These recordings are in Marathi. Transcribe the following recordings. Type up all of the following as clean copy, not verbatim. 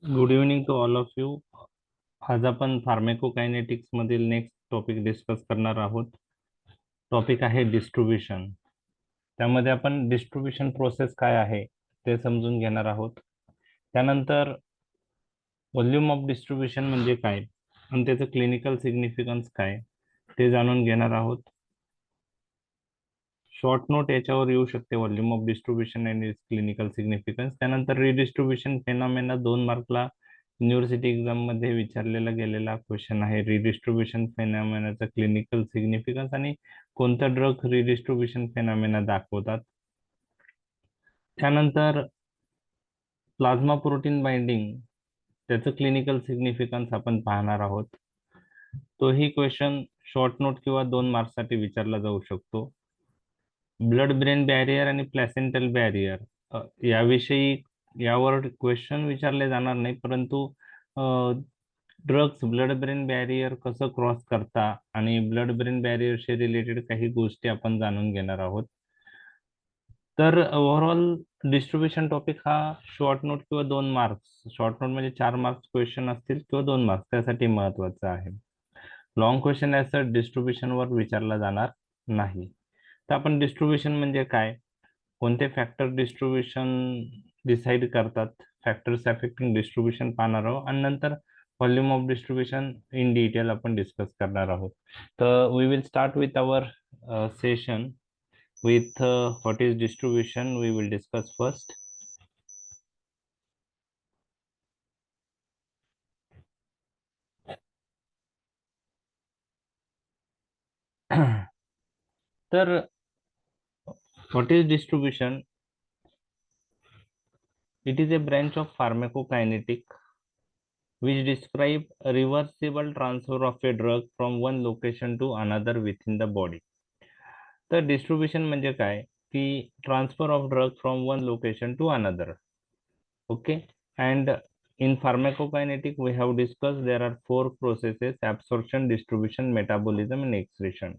Good evening to all of you. आज आपण फार्मेकोकायनेटिक्स मधील नेक्स्ट टॉपिक डिस्कस करणार आहोत. टॉपिक आहे डिस्ट्रीब्युशन. त्यामध्ये आपण डिस्ट्रीब्युशन प्रोसेस काय आहे ते समजून घेणार आहोत. त्यानंतर व्हॉल्यूम ऑफ डिस्ट्रीब्युशन म्हणजे काय आणि त्याचं क्लिनिकल सिग्निफिकन्स काय ते जाणून घेणार आहोत. शॉर्ट नोट याच्यावर येऊ शकते, volume of distribution and it's clinical significance. त्यानंतर रिडिस्ट्रीब्युशन फेनॉमेना 2 मार्कला युनिव्हर्सिटी एक्झाम मध्ये विचारलेला गेलेला क्वेश्चन आहे. रिडिस्ट्रीब्युशन फेनॉमेनाचा क्लिनिकल सिग्निफिकन्स आणि कोणता ड्रग रिडिस्ट्रीब्युशन फेनॉमेना दाखवतात. त्यानंतर प्लाझ्मा प्रोटीन बाइंडिंग, त्याचं क्लिनिकल सिग्निफिकन्स आपण पाहणार आहोत. तोही क्वेश्चन शॉर्ट नोट किंवा 2 मार्क्ससाठी विचारला जाऊ शकतो. ब्लड ब्रेन बॅरियर आणि प्लॅसेंटल बॅरियर याविषयी यावर क्वेश्चन विचारले जाणार नाही, परंतु ड्रग्स ब्लड ब्रेन बॅरियर कसं क्रॉस करता आणि ब्लड ब्रेन बॅरियरशी रिलेटेड काही गोष्टी आपण जाणून घेणार आहोत. तर ओव्हरऑल डिस्ट्रीब्युशन टॉपिक हा शॉर्ट नोट किंवा 2 मार्क्स, शॉर्ट नोट म्हणजे 4 मार्क्स क्वेश्चन असतील किंवा 2 मार्क्स, त्यासाठी महत्वाचा आहे. लॉंग क्वेश्चन असं डिस्ट्रीब्युशनवर विचारला जाणार नाही. तर आपण डिस्ट्रीब्युशन म्हणजे काय, कोणते फॅक्टर डिस्ट्रीब्युशन डिसाईड करतात, फॅक्टर्स अफेक्टिंग डिस्ट्रीब्युशन पाहणार आहोत आणि नंतर volume of distribution in detail आपण डिस्कस करणार आहोत. तर we will start with our session with what is distribution. We will discuss first. तर what is distribution? It is a branch of pharmacokinetic which describe a reversible transfer of a drug from one location to another within the body. तर डिस्ट्रीब्युशन म्हणजे काय की transfer of drug from one location to another. Okay, and in pharmacokinetic we have discussed there are 4 processes: absorption, distribution, metabolism and excretion.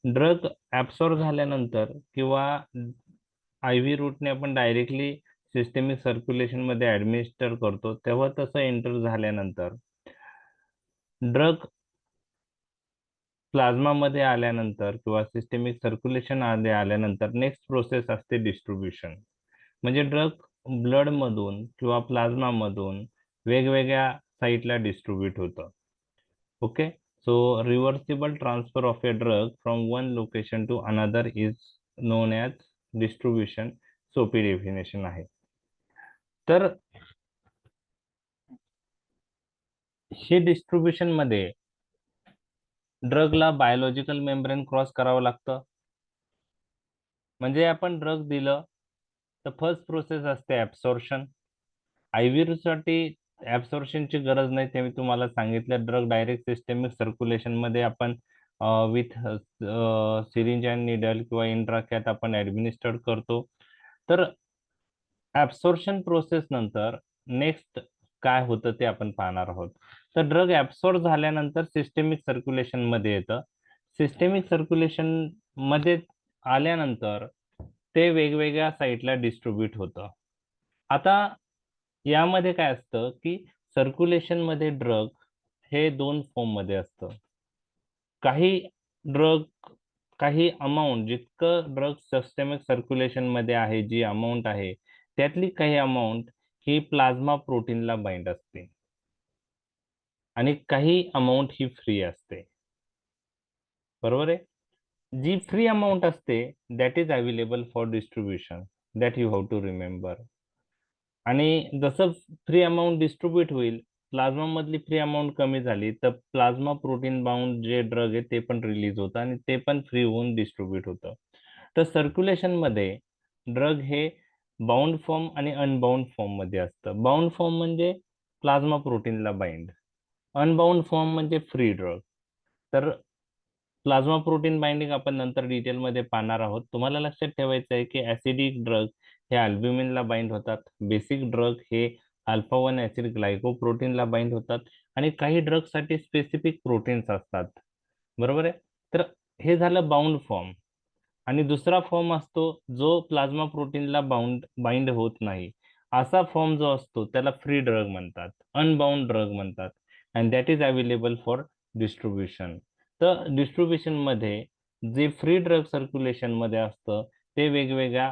Drug absorb झाल्यानंतर किंवा आय व्ही रूटने आपण डायरेक्टली सिस्टेमिक सर्क्युलेशन मध्ये ऍडमिनिस्टर करतो, तेव्हा तसं एंटर झाल्यानंतर ड्रग प्लाझ्मा मध्ये आल्यानंतर किंवा सिस्टेमिक सर्क्युलेशन मध्ये आल्यानंतर नेक्स्ट प्रोसेस असते डिस्ट्रीब्युशन. म्हणजे ड्रग ब्लड मधून किंवा प्लाझ्मा मधून वेगवेगळ्या साईटला डिस्ट्रीब्यूट होतं. Okay, so reversible transfer of a drug from one location to another is known as distribution. सोपी डेफिनेशन आहे. तर हे डिस्ट्रीब्युशन मध्ये ड्रगला बायोलॉजिकल मेम्ब्रेन क्रॉस करावं लागतं. म्हणजे आपण ड्रग दिलं तर फर्स्ट प्रोसेस असते ऍब्सॉर्प्शन. आयव्ही साठी ऍब्सॉर्प्शनची गरज नाही, ते मी तुम्हाला सांगितलं. ड्रग डायरेक्ट सिस्टेमिक सर्क्युलेशन मध्ये आपण विथ सिरिंज अँड निडल किंवा इंट्राकॅथ आपण ऍडमिनिस्टर्ड करतो. तर ऍब्सॉर्प्शन प्रोसेस नंतर नेक्स्ट काय होतं ते आपण पाहणार आहोत. तर ड्रग ऍब्सॉर्ब झाल्यानंतर सिस्टेमिक सर्क्युलेशन मध्ये येतं. सिस्टेमिक सर्क्युलेशन मध्ये आल्यानंतर ते वेगवेगळ्या साईटला डिस्ट्रीब्यूट होतं. आता यामध्ये काय असतं की सर्क्युलेशन मध्ये ड्रग हे 2 फॉर्म मध्ये असतं. काही ड्रग, काही अमाऊंट, जितकं ड्रग सिस्टेमिक सर्क्युलेशन मध्ये आहे, जी अमाऊंट आहे त्यातली काही अमाऊंट ही प्लाझ्मा प्रोटीनला बाइंड असते आणि काही अमाऊंट ही फ्री असते. बरोबर आहे. जी फ्री अमाऊंट असते that is available for distribution, that you have to remember. आणि जसं फ्री अमाऊंट डिस्ट्रीब्यूट होईल, प्लाझ्मा मधली फ्री अमाऊंट कमी झाली तर प्लाझ्मा प्रोटीन बाउंड जे ड्रग आहे ते पण रिलीज होतं आणि ते पण फ्री होऊन डिस्ट्रीब्यूट होतं. तर सर्क्युलेशन मध्ये ड्रग हे बाउंड फॉर्म आणि अनबाउंड फॉर्म मध्ये असतं. बाउंड फॉर्म म्हणजे प्लाझ्मा प्रोटीनला बाइंड, अनबाउंड फॉर्म म्हणजे फ्री ड्रग. तर प्लाझ्मा प्रोटीन बाइंडिंग आपण नंतर डिटेलमध्ये पाहणार आहोत. तुम्हाला लक्षात ठेवायचं आहे की ऍसिडिक ड्रग हे अल्ब्युमिनला बाइंड होतात, बेसिक ड्रग हे अल्फा 1 ऍसिड ग्लायकोप्रोटीनला बाइंड होतात आणि काही ड्रग साठी स्पेसिफिक प्रोटीन्स असतात. बरोबर आहे. तर हे झालं बाउंड फॉर्म. आणि दुसरा फॉर्म असतो जो प्लाझ्मा प्रोटीनला बाइंड होत नाही. असा फॉर्म जो असतो त्याला फ्री ड्रग म्हणतात, अनबाउंड ड्रग म्हणतात, and that is available for distribution. तर डिस्ट्रीब्युशन मध्ये जे फ्री ड्रग सर्क्युलेशन मध्ये असतं ते वेगवेगळ्या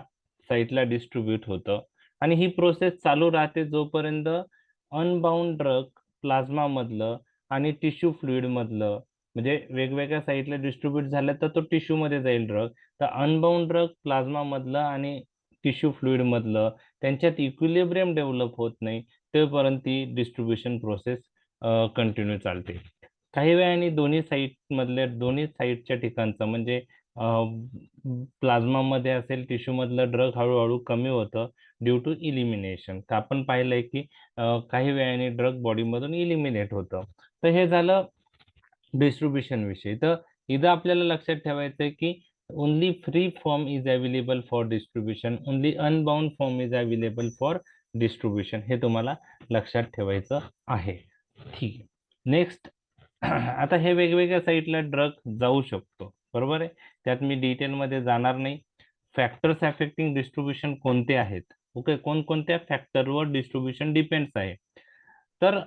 साईटला डिस्ट्रीब्यूट होतं, आणि ही प्रोसेस चालू राहते जोपर्यंत अनबाउंड ड्रग प्लाझ्मा मधलं आणि टिश्यू फ्लुइड मधलं, म्हणजे वेगवेगळ्या साईटला डिस्ट्रीब्यूट झालं तर तो टिश्यू मध्ये जाईल ड्रग, तर अनबाउंड ड्रग प्लाझ्मा मधलं आणि टिश्यू फ्लुइड मधलं त्यांच्यात इक्विलिब्रियम डेव्हलप होत नाही तेपर्यंत ती डिस्ट्रीब्युशन प्रोसेस कंटिन्यू चालते. काही वेळाने दोन्ही साईट मधल्या दोन्ही साईटच्या ठिकाणचं म्हणजे प्लाझ्मा मध्ये असेल टिश्यू मधलं ड्रग हळूहळू कमी होतं ड्यू टू इलिमिनेशन. तर आपण पाहिलंय की काही वेळाने ड्रग बॉडीमधून इलिमिनेट होतं. तर हे झालं डिस्ट्रीब्युशन विषयी. तर इथं आपल्याला लक्षात ठेवायचं आहे की only free form is available for distribution, only unbound form is available for distribution, हे तुम्हाला लक्षात ठेवायचं आहे. ठीक आहे. नेक्स्ट, आता हे वेगवेगळ्या साईटला ड्रग जाऊ शकतो, बरोबर आहे. त्यात मी डिटेलमध्ये जाणार नाही. फॅक्टर्स अफेक्टिंग डिस्ट्रीब्युशन कोणते आहेत, ओके, कोणकोणत्या फॅक्टरवर डिस्ट्रीब्युशन डिपेंड्स आहे. तर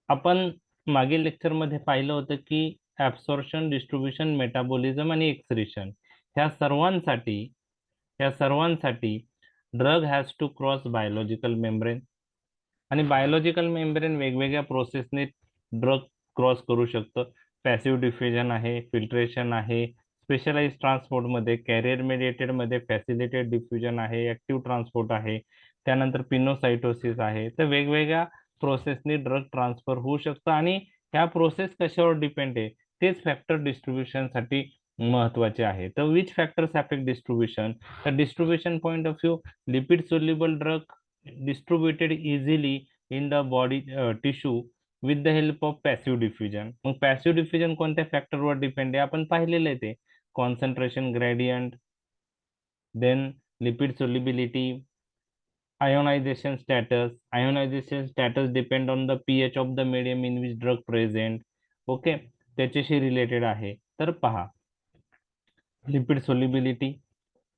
आपण मागील लेक्चरमध्ये पाहिलं होतं की ऍब्सॉर्प्शन, डिस्ट्रीब्युशन, मेटाबॉलिझम आणि एक्सक्रीशन ह्या सर्वांसाठी drug has to cross biological membrane, आणि बायोलॉजिकल मेम्ब्रेन वेगवेगळ्या प्रोसेसने ड्रग क्रॉस करू शकतं. पॅसिव्ह डिफ्युजन आहे, फिल्ट्रेशन आहे, स्पेशलाइज ट्रान्सपोर्टमध्ये कॅरियर मेडिएटेडमध्ये फॅसिलिटेड डिफ्युजन आहे, ऍक्टिव्ह ट्रान्सपोर्ट आहे, त्यानंतर पिनोसाइटोसिस आहे. तर वेगवेगळ्या प्रोसेसनी ड्रग ट्रान्सफर होऊ शकतं, आणि ह्या प्रोसेस कशावर डिपेंड आहे तेच फॅक्टर डिस्ट्रीब्युशनसाठी महत्वाचे आहे. तर विच फॅक्टर्स अफेक्ट डिस्ट्रीब्युशन, तर distribution point of view, lipid soluble drug distributed easily in the body tissue with the help of passive diffusion. मग पॅसिव्ह डिफ्युजन कोणत्या फॅक्टरवर डिपेंड आहे आपण पाहिलेलं आहे, ते concentration gradient, then lipid solubility, ionization status depend on the pH of the medium in which drug present, okay, त्याच्याशी रिलेटेड आहे. तर पहा, lipid solubility,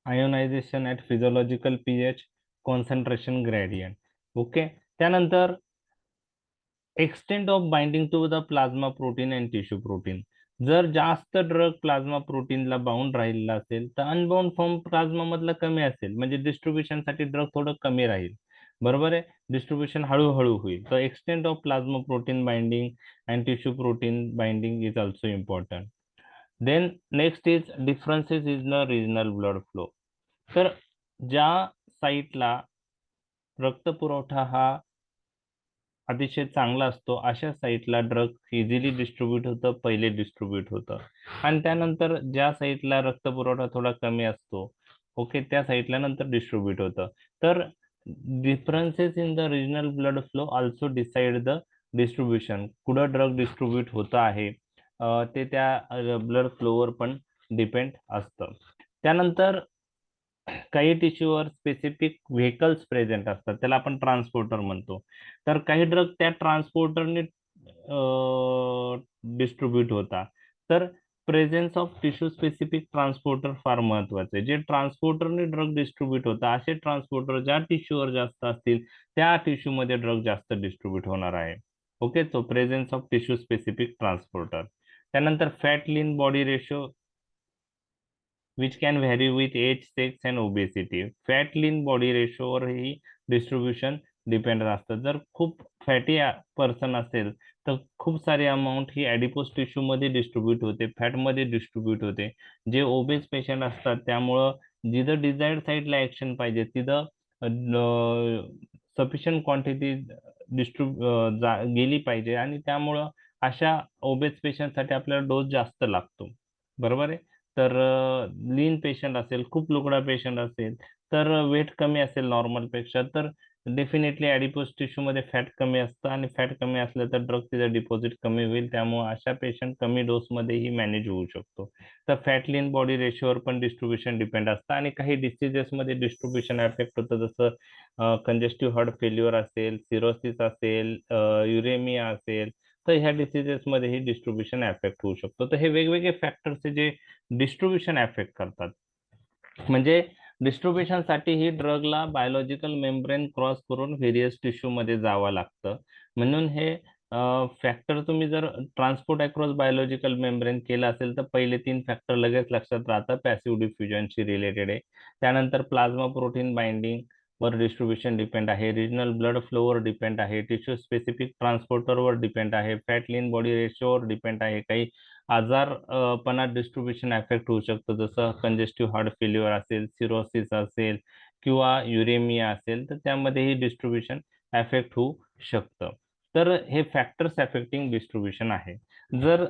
ionization at physiological pH, concentration gradient, okay. त्यानंतर extent of binding to the plasma protein and tissue protein. जर जास्त ड्रग प्लाझ्मा प्रोटीनला बाउंड राहिलेला असेल तर अनबाउंड फॉर्म प्लाझ्मा मधला कमी असेल, म्हणजे डिस्ट्रीब्युशनसाठी ड्रग थोडं कमी राहील, बरोबर आहे. डिस्ट्रीब्युशन हळूहळू होईल. तर extent of plasma protein binding and tissue protein binding is also important. Then next is differences in the regional blood flow. तर ज्या साईटला रक्तपुरवठा हा अतिशय चांगला असतो अशा साईटला ड्रग इझिली डिस्ट्रीब्यूट होतं, पहिले डिस्ट्रीब्यूट होतं, आणि त्यानंतर ज्या साईटला रक्तपुरवठा थोडा कमी असतो, ओके, त्या साईटला नंतर डिस्ट्रीब्यूट होतं. तर differences in the regional blood flow also decide the distribution. कुठं ड्रग डिस्ट्रीब्यूट होतं आहे ते त्या ब्लड फ्लोवर पण डिपेंड असतं. त्यानंतर काही टिश्यूवर स्पेसिफिक व्हेकल्स प्रेझेंट असतात, त्याला आपण ट्रान्सपोर्टर म्हणतो. तर काही ड्रग त्या ट्रान्सपोर्टरने डिस्ट्रीब्यूट होतात. तर presence of tissue specific transporter फार महत्वाचे आहे. जे ट्रान्सपोर्टरने ड्रग डिस्ट्रीब्यूट होतात असे ट्रान्सपोर्टर ज्या टिश्यूवर जास्त असतील त्या टिश्यू मध्ये ड्रग जास्त डिस्ट्रीब्यूट होणार आहे, ओके. तो presence of tissue specific transporter. त्यानंतर fat lean body ratio which can vary with age, sex and obesity. Fat lean body रेशोवर ही डिस्ट्रीब्युशन डिपेंड असतं. जर खूप फॅटी पर्सन असेल तर खूप सारी अमाऊंट ही ऍडिपोस टिश्यू मध्ये डिस्ट्रीब्यूट होते, फॅट मध्ये डिस्ट्रीब्यूट होते. जे ओबेस पेशंट असतात त्यामुळं जिथं डिझायर्ड साईडला ऍक्शन पाहिजे तिथं सफिशियंट क्वांटिटी गेली पाहिजे, आणि त्यामुळं अशा ओबेस पेशंटसाठी आपल्याला डोस जास्त लागतो, बरोबर आहे. तर लीन पेशंट असेल, खूप लुकडा पेशंट असेल, तर वेट कमी असेल नॉर्मल पेक्षा, तर डेफिनेटली ॲडिपोज टिश्यू मध्ये फॅट कमी असतं, आणि फॅट कमी असलं तर ड्रग तिचं डिपॉझिट कमी होईल, त्यामुळे अशा पेशंट कमी डोस मध्येही मॅनेज होऊ शकतो. तर फॅट लीन बॉडी रेशोवर पण डिस्ट्रीब्युशन डिपेंड असतं, आणि काही डिसिजेस मध्ये डिस्ट्रीब्युशन इफेक्ट होतं, जसं कंजेस्टिव्ह हार्ट फेल्युअर असेल, सिरोसिस असेल, युरेमिया असेल, तर ह्या डिसिजेस मध्ये ही डिस्ट्रीब्युशन एफेक्ट होऊ शकतो. तर हे वेगवेगळे फॅक्टर्स जे डिस्ट्रीब्युशन एफेक्ट करतात. म्हणजे डिस्ट्रीब्युशन साठी ही ड्रगला बायोलॉजिकल मेम्ब्रेन क्रॉस करून व्हेरियस टिश्यू मध्ये जावं लागतं. म्हणून हे फॅक्टर तुम्ही जर ट्रान्सपोर्ट अक्रॉस बायोलॉजिकल मेम्ब्रेन केलं असेल तर पहिले 3 फॅक्टर लगेच लक्षात राहतात. पॅसिव्ह डिफ्युजनशी रिलेटेड आहे. त्यानंतर प्लाझ्मा प्रोटीन बाइंडिंग वर डिस्ट्रीब्युशन डिपेंड आहे, रिजनल ब्लड फ्लोवर डिपेंड आहे, टिश्यू स्पेसिफिक ट्रान्सपोर्टरवर डिपेंड आहे, फॅट लीन बॉडी रेशोवर डिपेंड आहे. काही आजारपणात डिस्ट्रीब्युशन अफेक्ट होऊ शकतं, जसं कंजेस्टिव्ह हार्ट फेल्युअर असेल, सिरोसिस असेल किंवा युरेमिया असेल, तर त्यामध्येही डिस्ट्रीब्युशन अफेक्ट होऊ शकतं. तर हे फॅक्टर्स अफेक्टिंग डिस्ट्रीब्युशन आहे. जर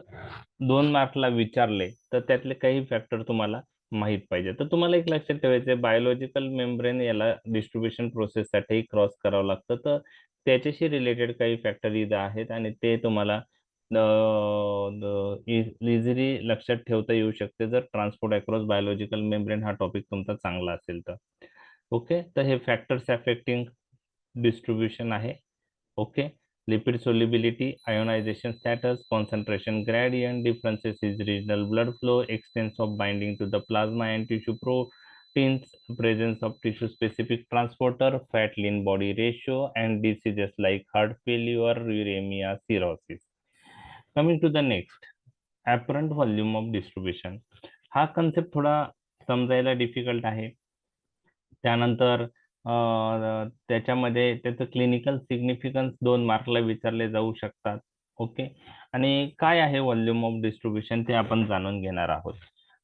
2 मार्कला विचारले तर त्यातले काही फॅक्टर तुम्हाला माहित पाहिजे. तर तुम्हाला एक लक्षात ठेवायचं बायोलॉजिकल मेम्ब्रेन याला डिस्ट्रीब्युशन प्रोसेससाठी क्रॉस करावं लागतं. तर त्याच्याशी रिलेटेड काही फॅक्टर इथं आहेत आणि ते तुम्हाला इझिली लक्षात ठेवता येऊ शकते जर ट्रान्सपोर्ट अक्रॉस बायोलॉजिकल मेम्ब्रेन हा टॉपिक तुमचा चांगला असेल तर. ओके, तर हे फॅक्टर्स अफेक्टिंग डिस्ट्रीब्युशन आहे. Okay, lipid solubility, ionization status, concentration gradient, differences is regional blood flow, extent of binding to the plasma and tissue proteins, presence of tissue specific transporter, fat lean body ratio, and diseases like heart failure, uremia, cirrhosis. Coming to the next, apparent volume of distribution. हा कन्सेप्ट थोडा समजायला डिफिकल्ट आहे. त्यानंतर त्याच्यामध्ये त्याचं क्लिनिकल सिग्निफिकन्स 2 मार्कला विचारले जाऊ शकतात. ओके, आणि काय आहे व्हॉल्यूम ऑफ डिस्ट्रीब्युशन ते आपण जाणून घेणार आहोत.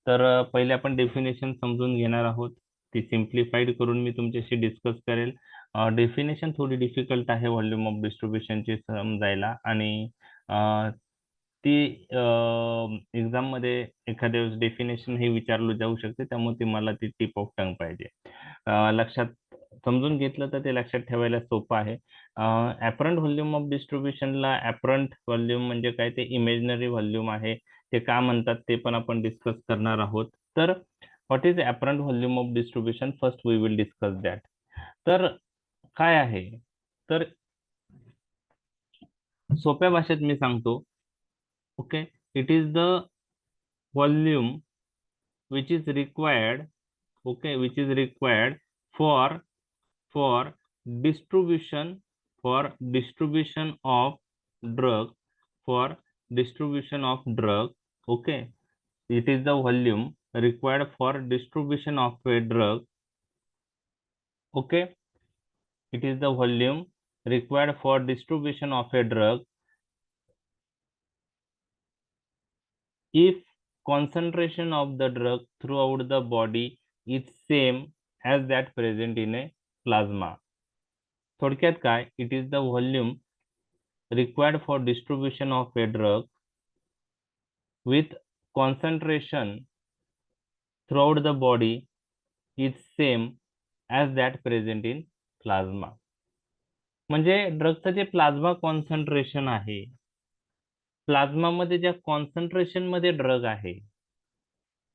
तर पहिले आपण डेफिनेशन समजून घेणार आहोत. ती सिम्प्लिफाईड करून मी तुमच्याशी डिस्कस करेल. डेफिनेशन थोडी डिफिकल्ट आहे व्हॉल्यूम ऑफ डिस्ट्रीब्युशनची समजायला, आणि ती एक्झाम मध्ये एखाद्या वेळेस डेफिनेशन हे विचारलं जाऊ शकते, त्यामुळे ती मला ती टिप ऑफ टंग पाहिजे. लक्षात समजून घेतलं तर ते लक्षात ठेवायला सोपं आहे. ऍपरंट व्हॉल्यूम ऑफ डिस्ट्रीब्युशनला ऍपरंट व्हॉल्यूम म्हणजे काय, ते इमेजनरी व्हॉल्यूम आहे. ते का म्हणतात ते पण आपण डिस्कस करणार आहोत. तर what is apparent volume of distribution, first we will discuss that. तर काय आहे, तर सोप्या भाषेत मी सांगतो. Okay, it is the volume which is required, okay, which is required for for distribution, for distribution of drug, for distribution of drug. Okay, it is the volume required for distribution of a drug. Okay, it is the volume required for distribution of a drug if concentration of the drug throughout the body is same as that present in a plasma. थोडक्यात काय, it is the volume required for distribution of a drug with concentration throughout the body is same as that present in plasma. म्हणजे ड्रगचं जे प्लाझ्मा कॉन्सन्ट्रेशन आहे, प्लाझ्मा मध्ये ज्या कॉन्सन्ट्रेशन मध्ये ड्रग आहे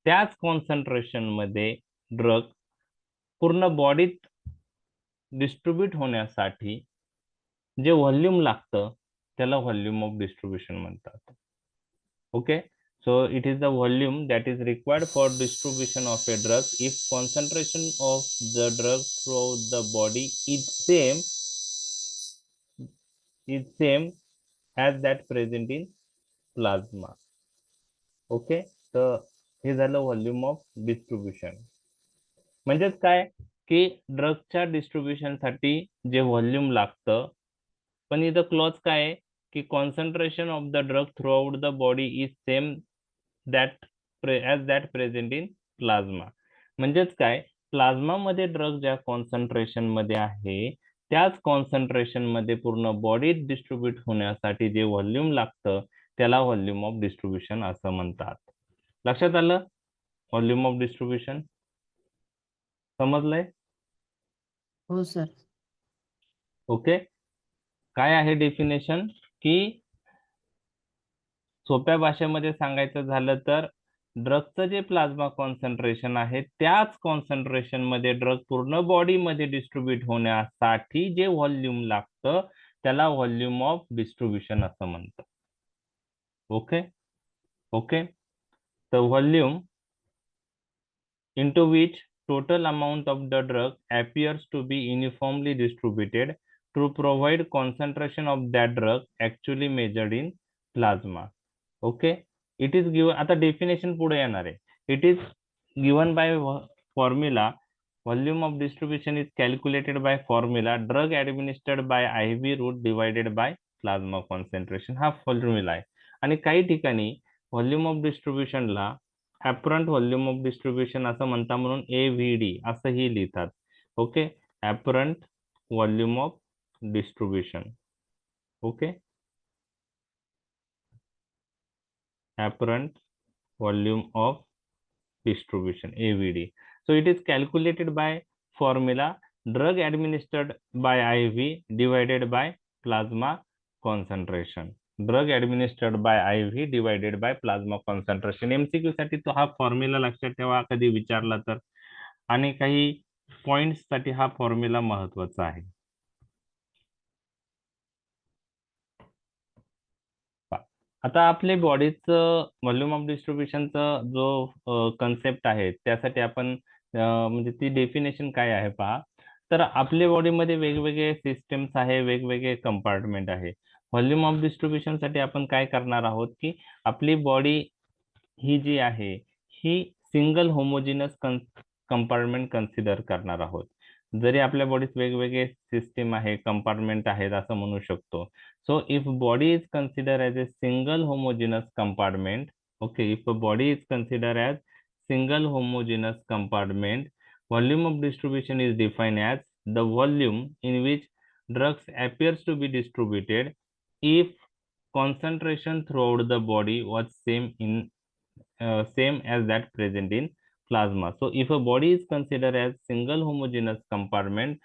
त्याच कॉन्सन्ट्रेशन मध्ये ड्रग पूर्ण बॉडीत डिस्ट्रीब्यूट होण्यासाठी जे व्हॉल्यूम लागतं त्याला व्हॉल्यूम ऑफ डिस्ट्रीब्युशन म्हणतात. Okay, so it is the volume that is required for distribution of a drug if concentration of the drug throughout the body is same as that present in plasma. Okay, तर हे झालं व्हॉल्यूम ऑफ डिस्ट्रीब्युशन. म्हणजेच काय की ड्रगच्या डिस्ट्रीब्युशन साठी जे व्हॉल्यूम लागतं, पण इथं क्लॉज काय आहे की concentration of the drug through out the body is same that as that present in plasma. म्हणजेच काय, प्लाझ्मा मध्ये ड्रग ज्या कॉन्सन्ट्रेशन मध्ये आहे त्याच कॉन्सन्ट्रेशन मध्ये पूर्ण बॉडीत डिस्ट्रीब्यूट होण्यासाठी जे व्हॉल्यूम लागतं त्याला व्हॉल्यूम ऑफ डिस्ट्रीब्युशन असं म्हणतात. लक्षात आलं? व्हॉल्यूम ऑफ डिस्ट्रीब्युशन समजलंय? हो सर. ओके, काय आहे डेफिनेशन की सोप्या भाषेमध्ये सांगायचं झालं तर ड्रगचं जे प्लाझ्मा कॉन्सन्ट्रेशन आहे त्याच कॉन्सन्ट्रेशन मध्ये ड्रग पूर्ण बॉडी मध्ये डिस्ट्रीब्यूट होण्यासाठी जे व्हॉल्यूम लागतं त्याला व्हॉल्यूम ऑफ डिस्ट्रीब्युशन असं म्हणतात. ओके ओके, तर volume into which total amount of the drug appears to be uniformly distributed to provide concentration of that drug actually measured in plasma. Okay, it is given, आता डेफिनेशन पुढे येणार आहे. It is given by formula. Volume of distribution is calculated by formula drug administered by IV route divided by plasma concentration. हा फॉर्म्युला आहे. आणि काही ठिकाणी व्हॉल्यूम ऑफ डिस्ट्रीब्युशनला ऍपरंट व्हॉल्यूम ऑफ डिस्ट्रीब्युशन असं म्हणता, म्हणून AVD असंही लिहितात. Okay, apparent volume of distribution. Okay, apparent volume of distribution, AVD. So it is calculated by formula drug administered by IV divided by plasma concentration. Drug administered by IV divided by plasma concentration. MCQ साठी तो हा फॉर्म्युला लक्षात ठेवा कधी विचारला तर. आणि काही पॉइंट्स साठी हा फॉर्म्युला महत्वाचा आहे. आता आपले बॉडीचं व्हॉल्यूम ऑफ डिस्ट्रीब्युशनचा जो कन्सेप्ट आहे त्यासाठी आपण म्हणजे ती डेफिनेशन काय आहे पहा. तर आपल्या बॉडीमध्ये वेगवेगळे सिस्टम्स आहे, वेगवेगळे कंपार्टमेंट आहे. व्हॉल्यूम ऑफ डिस्ट्रीब्युशन साठी आपण काय करणार आहोत की आपली बॉडी ही जी आहे ही सिंगल होमोजिनस कंपार्टमेंट कन्सिडर करणार आहोत. जरी आपल्या बॉडीत वेगवेगळे सिस्टीम आहे, कंपार्टमेंट आहेत असं म्हणू शकतो. So if body is considered as a single homogeneous compartment, okay, if a body is considered as single homogeneous compartment, volume of distribution is defined as the volume in which drugs appears to be distributed if concentration throughout the body was same as that present in plasma. So if a body is considered as single homogeneous compartment,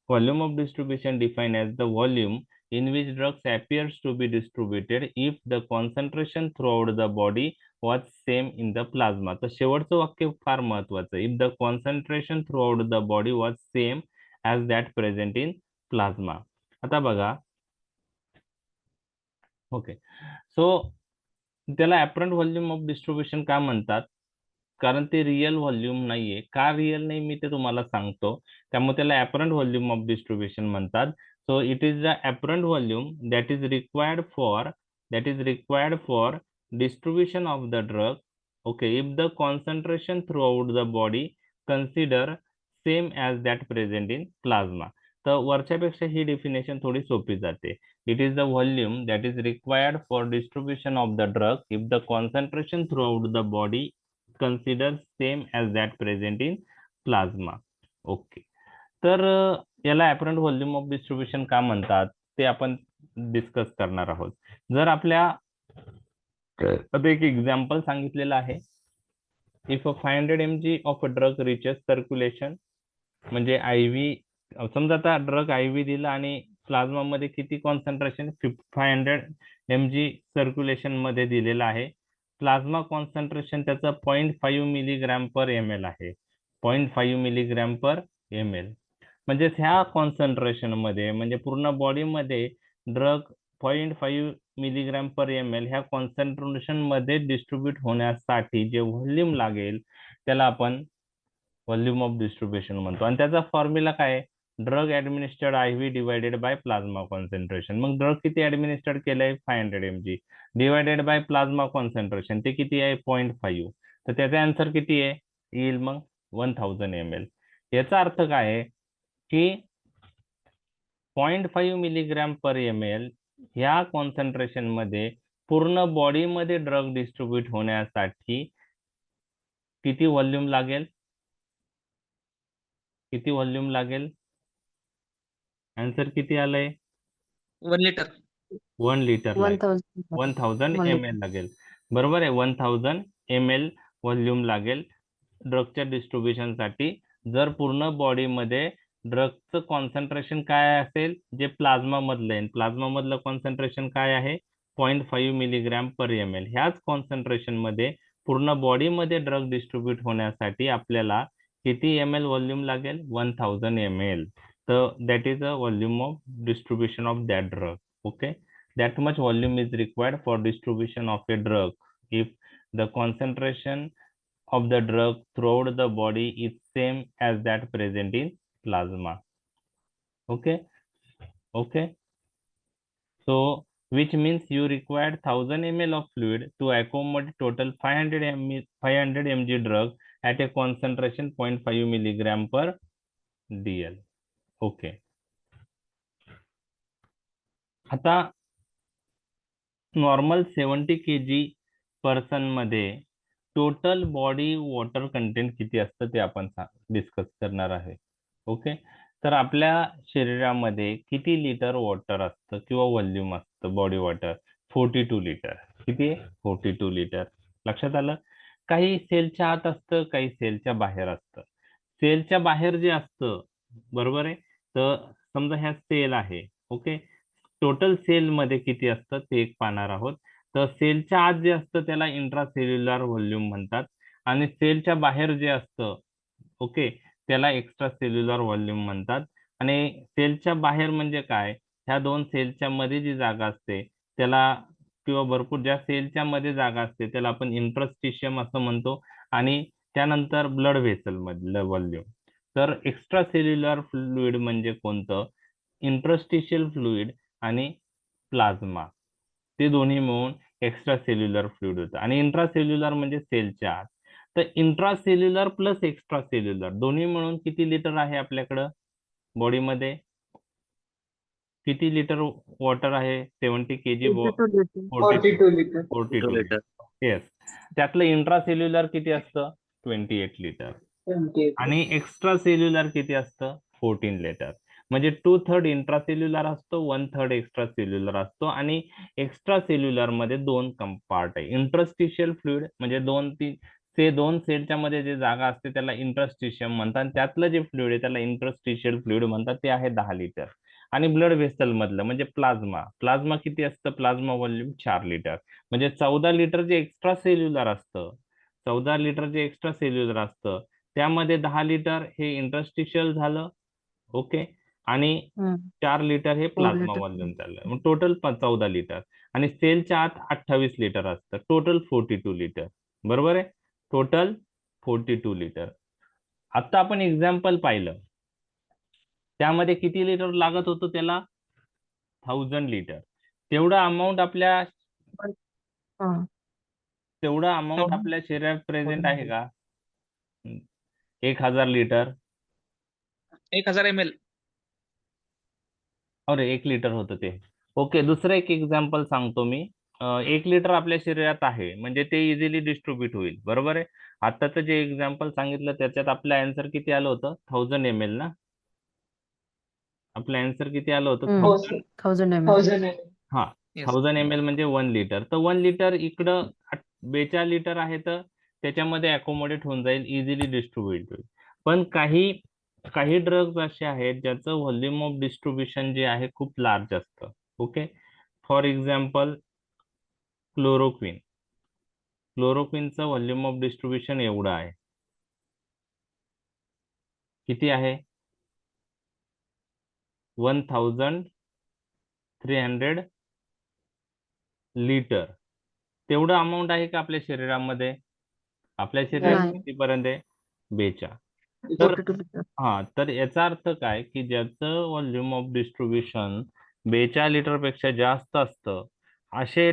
volume of distribution defined as the volume in which drugs appears to be distributed if the concentration throughout the body was same in the plasma. तर शेवटचं वाक्य फार महत्वाचं. If the concentration throughout the body was same as that present in plasma. आता बघा, ओके, सो त्याला ऍपरंट व्हॉल्यूम ऑफ डिस्ट्रीब्युशन का म्हणतात? कारण ते रिअल व्हॉल्यूम नाहीये. का रिअल नाही मी ते तुम्हाला सांगतो. त्यामुळे त्याला ऍपरंट व्हॉल्यूम ऑफ डिस्ट्रीब्युशन म्हणतात. So it is the apparent volume that is required for distribution of the drug. Okay, if the concentration throughout the body consider same as that present in plasma. तर वरच्यापेक्षा ही डेफिनेशन थोडी सोपी जाते. It is the volume that is required for distribution of the drug if the concentration throughout the body considers same as that present in plasma. Okay, तर याला ऍपरंट व्हॉल्यूम ऑफ डिस्ट्रीब्युशन का म्हणतात ते आपण डिस्कस करणार आहोत. जर आपल्या आता एक एक्झाम्पल सांगितलेलं आहे. If 500 mg of a drug reaches circulation, म्हणजे IV, समजा आता ड्रग IV दिला आणि प्लाझ्मा मध्ये किती कॉन्सन्ट्रेशन 500 mg सर्क्युलेशन मध्ये दिलेलं आहे. प्लाझ्मा कॉन्सन्ट्रेशन त्याचं 0.5 मिलीग्रॅम पर ml आहे. 0.5 मिलीग्रॅम पर ml. म्हणजे ह्या कॉन्सन्ट्रेशन मध्ये म्हणजे पूर्ण बॉडीमध्ये ड्रग 0.5 मिलीग्रॅम पर ml ह्या कॉन्सन्ट्रेशन मध्ये डिस्ट्रीब्यूट होण्यासाठी जे व्हॉल्यूम लागेल त्याला आपण व्हॉल्यूम ऑफ डिस्ट्रीब्युशन म्हणतो. आणि त्याचा फॉर्म्युला काय? Drug administered IV divided by plasma concentration. मग ड्रग किती ऍडमिनिस्टर्ड केलंय? 500 mg divided by plasma concentration ते किती आहे? 0.5. तर त्याचा आन्सर किती आहे? येईल मग 1000 ml. याचा अर्थ काय आहे की 0.5 मिलीग्रॅम पर ml ह्या कॉन्सन्ट्रेशन मध्ये पूर्ण बॉडीमध्ये ड्रग डिस्ट्रीब्यूट होण्यासाठी किती व्हॉल्यूम लागेल? किती व्हॉल्यूम लागेल? आन्सर किती आलंय? 1 लिटर. 1 लिटर 1000 ml लागेल. बरोबर आहे, 1000 ml व्हॉल्यूम लागेल ड्रगच्या डिस्ट्रीब्युशन साठी. जर पूर्ण बॉडीमध्ये ड्रगचं कॉन्सन्ट्रेशन काय असेल जे प्लाझ्मा मधलं आहे, प्लाझ्मा मधलं कॉन्सन्ट्रेशन काय आहे? 0.5 मिलीग्रॅम पर ml. ह्याच कॉन्सन्ट्रेशन मध्ये पूर्ण बॉडीमध्ये ड्रग डिस्ट्रीब्यूट होण्यासाठी आपल्याला किती ml व्हॉल्यूम लागेल? 1000 ml. So that is the volume of distribution of that drug. Okay, that much volume is required for distribution of a drug if the concentration of the drug throughout the body is same as that present in plasma. Okay. Okay. So which means you required 1000 ml of fluid to accommodate total 500 mg drug at a concentration 0.5 milligram per dl. Okay. आता नॉर्मल 70 kg पर्सन मध्ये टोटल बॉडी वॉटर कंटेंट किती असतं ते आपण डिस्कस करणार आहे. ओके. तर आपल्या शरीरामध्ये किती लिटर वॉटर असतं किंवा व्हॉल्यूम असतं बॉडी वॉटर? 42 लिटर. किती? 42 लिटर. लक्षात आलं? काही सेलच्या आत असतं, काही सेलच्या बाहेर असतं. सेलच्या बाहेर जे असतं, बरोबर आहे, तर समजा ह्या सेल आहे. ओके. टोटल सेल मध्ये किती असतं ते एक पाहणार आहोत. तर सेलच्या आत जे असतं त्याला इंट्रासेल्युलर व्हॉल्यूम म्हणतात आणि सेलच्या बाहेर जे असतं, ओके, त्याला एक्स्ट्रा सेल्युलर व्हॉल्यूम म्हणतात. आणि सेलच्या बाहेर म्हणजे काय? ह्या दोन सेलच्या मध्ये जी जागा असते त्याला, किंवा भरपूर ज्या सेलच्या मध्ये जागा असते त्याला आपण इंटरस्टिशियम असं म्हणतो. आणि त्यानंतर ब्लड व्हेसल मधलं व्हॉल्यूम. तर एक्स्ट्रा सेल्युलर फ्लुइड म्हणजे कोणतं? इंटरस्टिशियल फ्लुइड आणि प्लाझ्मा, ते दोन्ही मिळून एक्स्ट्रा सेल्युलर फ्लुइड होतं. आणि इंट्रासेल्युलर म्हणजे सेलच्या आत. तर इंट्रासेल्युलर प्लस एक्स्ट्रा सेल्युलर दोन्ही मिळून किती लिटर आहे आपल्याकडं बॉडीमध्ये? किती लिटर वॉटर आहे? 70 kg 82 litre. 42 litre. 42 litre. Litre. Yes. त्यातलं इंट्रासेल्युलर किती असतं? 28 लिटर. आणि एक्स्ट्रा सेल्युलर किती असतं? 14 लिटर. म्हणजे 2/3 इंट्रासेल्युलर असतो, 1/3 एक्स्ट्रा सेल्युलर असतो. आणि एक्स्ट्रा सेल्युलर मध्ये दोन पार्ट आहे. इंटरस्टिशियल फ्लुइड म्हणजे दोन सेलच्या मध्ये जे जागा असते त्याला इंटरस्टिशियम म्हणतात. आणि त्यातलं जे फ्लुइड आहे त्याला इंटरस्टिशियल फ्लुइड म्हणतात. ते आहे 10 लिटर. आणि ब्लड व्हेसल मधलं म्हणजे प्लाझ्मा किती असतं? Plasma volume 4 litre. म्हणजे 14 लिटर जे एक्स्ट्रा सेल्युलर असतं, 14 लिटर जे एक्स्ट्रा सेल्युलर असतं त्यामध्ये 10 लिटर हे इंटरस्टिशियल झालं. ओके. आणि 4 लिटर हे 4 प्लाझ्मा लिटर. व्हॉल्यूम झालं. मग टोटल 14 लिटर. आणि सेलच्या आत 28 लिटर असतं. Total 42 litre. बरोबर आहे? Total 42 litre. आता आपण एक्झाम्पल पाहिलं त्यामध्ये किती लिटर लागत होतं त्याला? 1000 लिटर. तेवढा अमाऊंट आपल्या हा. शरीरात प्रेझेंट आहे का? 1000 लिटर. 1000 ml. अरे 1 लिटर होतं ते. ओके. दुसरं एक एक्झाम्पल सांगतो मी. 1 लिटर आपल्या शरीरात आहे म्हणजे ते इझिली डिस्ट्रीब्यूट होईल. बरोबर आहे? आताचं जे एक्झाम्पल सांगितलं त्याच्यात आपलं आन्सर किती आलं होतं? 1000 ml ना. आपलं आन्सर किती आलं होतं? 1000. 1000 ml. हा. Yes. 1000 ml म्हणजे 1 लिटर. तर 1 लिटर इकडं 42 लिटर आहे तर त्याच्यामध्ये अकोमोडेट होऊन जाईल, इझिली डिस्ट्रीब्युट होईल. पण काही ड्रग्ज असे आहेत ज्याचं व्हॉल्यूम ऑफ डिस्ट्रीब्युशन जे आहे खूप लार्ज असतं. ओके. For example chloroquine. क्लोरोक्विनचं व्हॉल्यूम ऑफ डिस्ट्रीब्युशन एवढं आहे. किती आहे? 1300 लिटर. तेवढं अमाऊंट आहे का आपल्या शरीरामध्ये? आपल्या शरीरात नाही. कितीपर्यंत आहे? 42. तर 42 लिटर. तर याचा अर्थ काय की ज्याचं व्हॉल्यूम ऑफ डिस्ट्रीब्युशन 42 लिटर पेक्षा जास्त असतं असे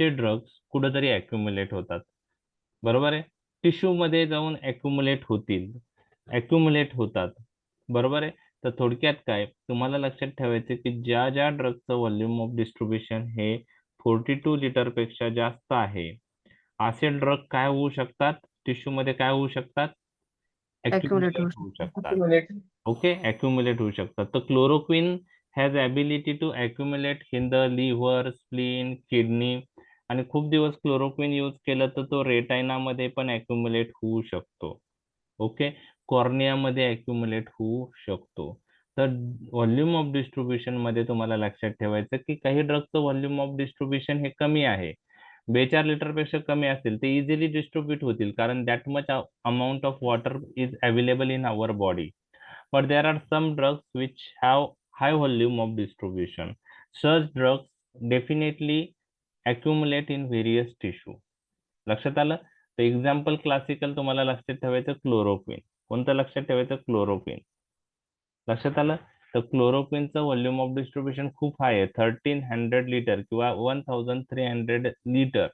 ड्रग्स कुठेतरी अक्युमुलेट होतात. बरोबर आहे? टिश्यू मध्ये जाऊन अक्युमुलेट होतात. बरोबर आहे? तर थोडक्यात काय तुम्हाला लक्षात ठेवायचं की ज्या ज्या ड्रगचं व्हॉल्यूम ऑफ डिस्ट्रीब्युशन हे 42 लिटर पेक्षा जास्त आहे असे ड्रग काय होऊ शकतात? टिश्यू मध्ये काय होऊ शकतात? Accumulate होऊ अक्युमुलेट होऊ शकतात. ओके. अक्युमुलेट होऊ शकतात. तर chloroquine has ability to accumulate in the liver, spleen, kidney. आणि खूप दिवस क्लोरोक्विन यूज केलं तर तो रेटायनामध्ये पण अक्युमुलेट होऊ शकतो. ओके. कॉर्नियामध्ये अक्युमुलेट होऊ शकतो. तर व्हॉल्यूम ऑफ डिस्ट्रीब्युशन मध्ये तुम्हाला लक्षात ठेवायचं की काही ड्रगचं व्हॉल्यूम ऑफ डिस्ट्रीब्युशन हे कमी आहे. 42 लिटर पेक्षा कमी असेल ते इझिली डिस्ट्रीब्यूट होतील कारण that much amount of water is available in our body. But there are some drugs which have high volume of distribution. Such drugs definitely accumulate in various tissue. लक्षात आलं? तर एक्झाम्पल क्लासिकल तुम्हाला लक्षात ठेवायचं क्लोरोक्विन. कोणतं लक्षात ठेवायचं? क्लोरोक्विन. लक्षात आलं? तर क्लोरोक्विनचं व्हॉल्यूम ऑफ डिस्ट्रीब्युशन खूप हाय आहे, 1300 लिटर किंवा 1300 litre.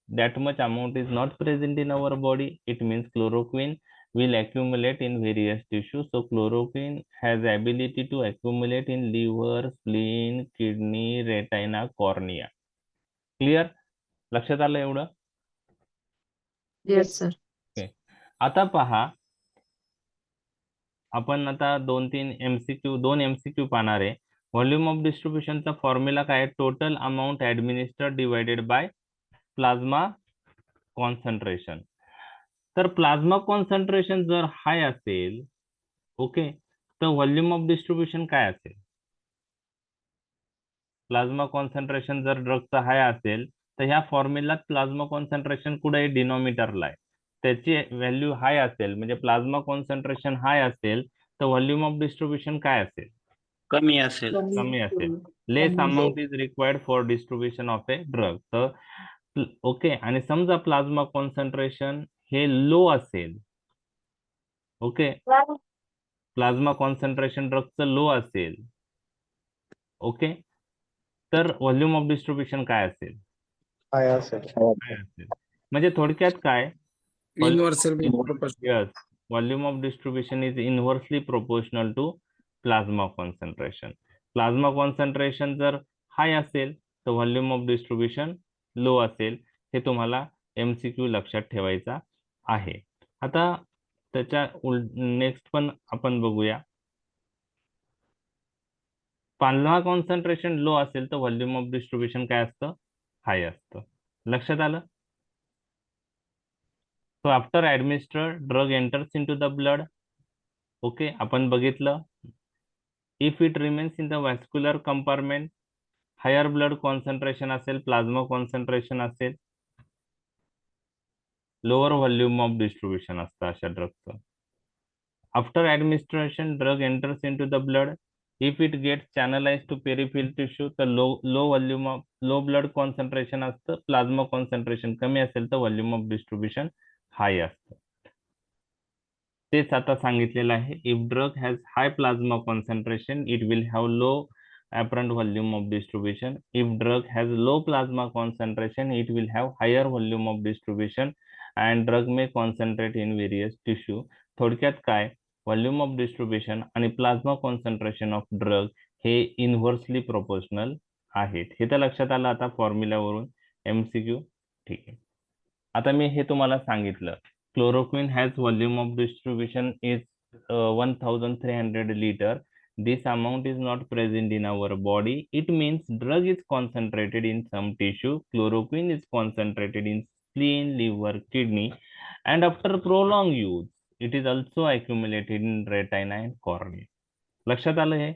That much amount is not present in our body. It means chloroquine will accumulate in various tissues. So chloroquine has ability to accumulate in liver, spleen, kidney, retina, cornea. Clear? लक्षात आलं एवढं? Yes sir. ओके. आता पहा, आपण आता दोन एमसीक्यू पाहणार आहे. व्हॉल्यूम ऑफ डिस्ट्रीब्युशनचा फॉर्म्युला काय? Total amount administered divided by plasma concentration. तर प्लाझ्मा कॉन्सन्ट्रेशन जर हाय असेल, ओके, तर व्हॉल्यूम ऑफ डिस्ट्रीब्युशन काय असेल? प्लाझ्मा कॉन्सन्ट्रेशन जर ड्रगचा हाय असेल तर ह्या फॉर्म्युलात प्लाझ्मा कॉन्सन्ट्रेशन कुठे डिनॉमिनेटरला आहे, त्याची व्हॅल्यू हाय असेल म्हणजे प्लाझ्मा कॉन्सन्ट्रेशन हाय असेल तर व्हॉल्यूम ऑफ डिस्ट्रीब्युशन काय असेल? कमी असेल. कमी असेल. Less amount is required for distribution of a drug. तर ओके, आणि समजा प्लाझ्मा कॉन्सन्ट्रेशन हे लो असेल, ओके, प्लाझ्मा कॉन्सन्ट्रेशन ड्रगचं लो असेल, ओके, तर व्हॉल्यूम ऑफ डिस्ट्रीब्युशन काय असेल? हाय असेल. काय असेल? म्हणजे थोडक्यात काय? Inversely proportional. Yes, volume of distribution is inversely proportional to plasma concentration. Plasma concentration जर हाय असेल तर व्हॉल्यूम ऑफ डिस्ट्रीब्युशन लो असेल. हे तुम्हाला एमसीक्यू लक्षात ठेवायचा आहे. आता त्याच्या नेक्स्ट पण आपण बघूया. प्लाझ्मा कॉन्सन्ट्रेशन लो असेल तर व्हॉल्यूम ऑफ डिस्ट्रीब्युशन काय असतं? हाय असतं. लक्षात आलं? So after administered, drug enters into the blood. Okay, आपण बघितलं. If it remains in the vascular compartment, higher blood concentration असेल, plasma concentration असेल, lower volume of distribution असतं अशा ड्रगचं. After administration, drug enters into the blood. If it gets channelized to peripheral tissue, तर low blood concentration असतं, plasma concentration कमी असेल तर volume of distribution high असतं. तेच आता सांगितलेलं आहे. If drug has high plasma concentration it will have low apparent volume of distribution. If drug has low plasma concentration it will have higher volume of distribution and drug may concentrate in various tissue. थोडक्यात काय? व्हॉल्यूम ऑफ डिस्ट्रीब्युशन आणि प्लाझ्मा कॉन्सन्ट्रेशन ऑफ ड्रग हे इनव्हर्सली प्रोपोर्शनल आहेत. हे तर लक्षात आलं आता फॉर्म्युलावरून. एमसीक्यू ठीक आहे. आता मी हे तुम्हाला सांगितलं. Chloroquine has volume of distribution is 1300 liter. This amount is not present in our body. It means drug is concentrated in some tissue. Chloroquine is concentrated in spleen, liver, kidney, and after prolonged use, it is also accumulated in retina and cornea. लक्षात आलं हे?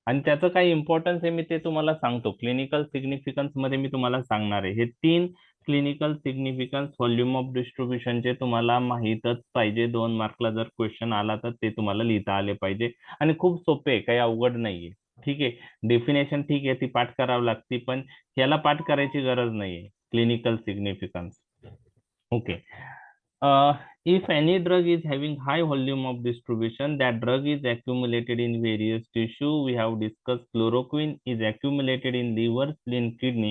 आणि त्याचं काही इम्पॉर्टन्स आहे मी ते तुम्हाला सांगतो. क्लिनिकल सिग्निफिकन्स मध्ये मी तुम्हाला सांगणार आहे. हे 3 क्लिनिकल सिग्निफिकन्स व्हॉल्यूम ऑफ डिस्ट्रीब्युशनचे तुम्हाला माहीतच पाहिजे. 2 मार्कला जर क्वेश्चन आला तर ते तुम्हाला लिहिता आले पाहिजे. आणि खूप सोपे आहे, काही अवघड नाहीये. ठीक आहे. डेफिनेशन ठीक आहे, ती पाठ करावी लागते, पण याला पाठ करायची गरज नाहीये. Clinical significance. Okay. If any drug is having high volume of distribution, that drug is accumulated in various tissue. We have discussed chloroquine is accumulated in liver, spleen, kidney,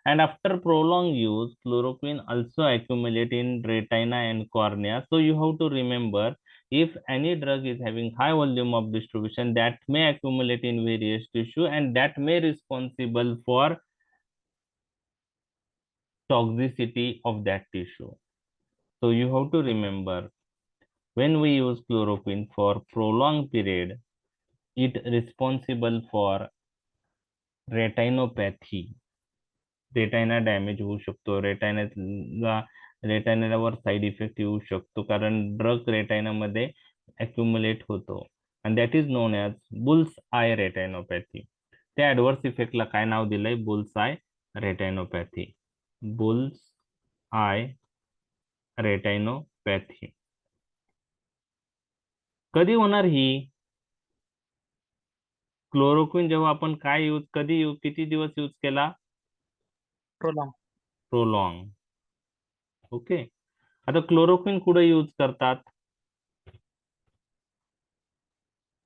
and after prolonged use, chloroquine also accumulate in retina and cornea. So you have to remember, if any drug is having high volume of distribution, that may accumulate in various tissue and that may responsible for toxicity of that tissue. So you have to remember, when we use chloroquine for prolonged period, it responsible for retinopathy. Retina damage होऊ शकतो. रेटायनावर साईड इफेक्ट येऊ शकतो कारण ड्रग रेटायनामध्ये अक्युमुलेट होतो. आणि that is known as bull's eye retinopathy. त्या ऍडव्हर्स इफेक्टला काय नाव दिलंय? Bull's eye retinopathy. Bull's eye retinopathy. कधी होणार ही? क्लोरोक्विन जेव्हा आपण काय किती दिवस यूज केला? प्रोलॉंग. प्रोलॉंग. ओके. आता क्लोरोक्विन कुठे यूज करतात?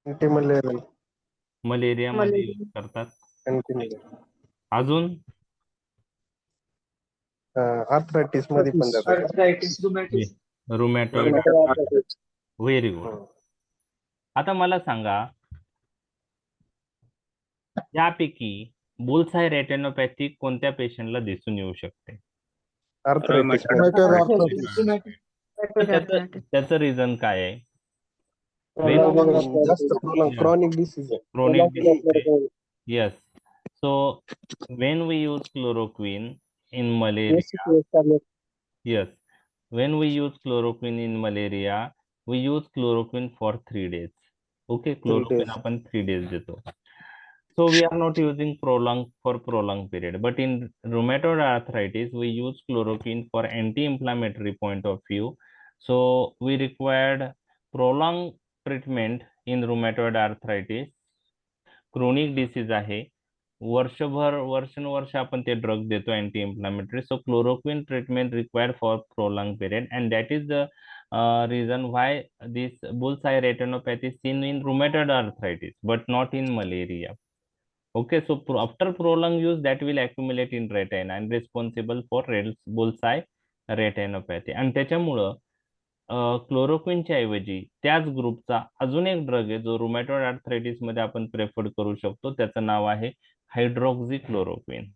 अँटीमलेरियल, मलेरिया मध्ये यूज मलेरिया. करतात. अँटीमलेरियल, अजून आर्थरायटिस मध्ये पण जातात. रुमॅटॉइड. Very good. आता मला सांगा, यापैकी बुलसाय रेटिनोपॅथी कोणत्या पेशंटला दिसून येऊ शकते? आर्थरायटिस त्याचं रिझन काय आहे? क्रॉनिक डिसीज आहे. Chronic disease. Yes. So when we use chloroquine in malaria, yes, when we use chloroquine in malaria, we use chloroquine for 3 days. Okay, chloroquine days. आपण 3 days देतो. So we are not using prolonged period, but in rheumatoid arthritis we use chloroquine for anti-inflammatory point of view. So we required prolonged treatment in rheumatoid arthritis. Chronic disease आहे, वर्षानुवर्ष आपण ते ड्रग देतो anti inflammatory. So chloroquine treatment required for prolong period, and that is the reason why this bullseye retinopathy is seen in rheumatoid arthritis but not in malaria. Okay, so after prolonged use that will accumulate in retina and responsible for bullseye retinopathy. आणि त्याच्यामुळं क्लोरोक्विनच्या ऐवजी त्याच ग्रुपचा अजून एक ड्रग आहे जो रुमॅटॉइड आर्थरायटिस मध्ये आपण प्रेफर करू शकतो. त्याचं नाव आहे हायड्रॉक्झिक्लोरोक्विन.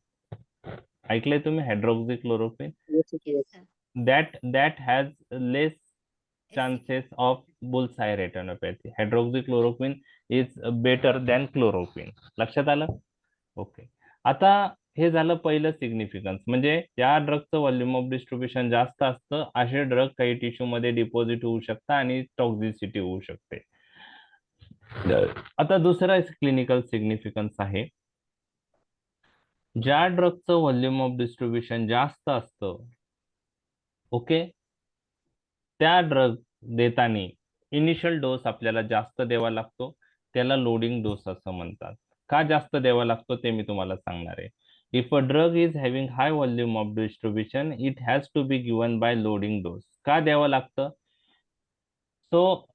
ऐकलंय तुम्ही हायड्रॉक्झिक्लोरोक्विन? that has less chances of bullseye retinopathy. Hydroxychloroquine is better than chloroquine. लक्षात आलं? ओके. आता हे झालं पहिलं सिग्निफिकन्स, म्हणजे त्या ड्रगचं व्हॉल्यूम ऑफ डिस्ट्रीब्युशन जास्त असतं, असे ड्रग काही टिश्यू मध्ये डिपॉझिट होऊ शकतात आणि टॉक्झिसिटी होऊ शकते. आता दुसरा क्लिनिकल सिग्निफिकन्स आहे, ज्या ड्रगचं व्हॉल्यूम ऑफ डिस्ट्रीब्युशन जास्त असतं, ओके, त्या ड्रग देताना इनिशियल डोस आपल्याला जास्त द्यावा लागतो, त्याला लोडिंग डोस असं म्हणतात. का जास्त द्यावा लागतो ते मी तुम्हाला सांगणार आहे. If a drug is having high volume of distribution it has to be given by loading dose. का द्यावं लागतं? सो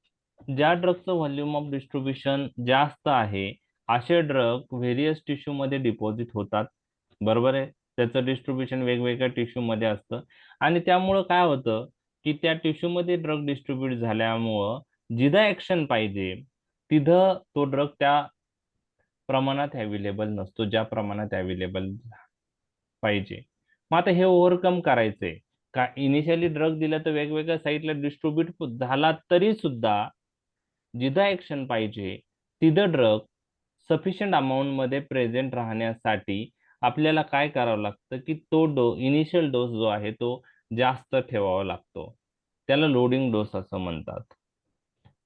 ज्या ड्रगचं व्हॉल्यूम ऑफ डिस्ट्रीब्युशन जास्त आहे असे ड्रग व्हेरियस टिश्यू मध्ये डिपॉझिट होतात, बरोबर आहे. त्याचं डिस्ट्रीब्युशन वेगवेगळ्या टिश्यू मध्ये असतं आणि त्यामुळं काय होतं की त्या टिश्यू मध्ये ड्रग डिस्ट्रीब्यूट झाल्यामुळं जिथं ऍक्शन पाहिजे तिथं तो ड्रग त्या प्रमाणात अवेलेबल नसतो, ज्या प्रमाणात अवेलेबल पाहिजे. मग आता हे ओव्हरकम करायचंय का? इनिशियली ड्रग दिला तर वेगवेगळ्या साईटला डिस्ट्रीब्यूट झाला तरी सुद्धा जिथं ऍक्शन पाहिजे तिथं ड्रग सफिशियंट अमाऊंट मध्ये प्रेझेंट राहण्यासाठी आपल्याला काय करावं लागतं की तो इनिशियल डोस जो आहे तो जास्त ठेवावा लागतो. त्याला लोडिंग डोस असं म्हणतात.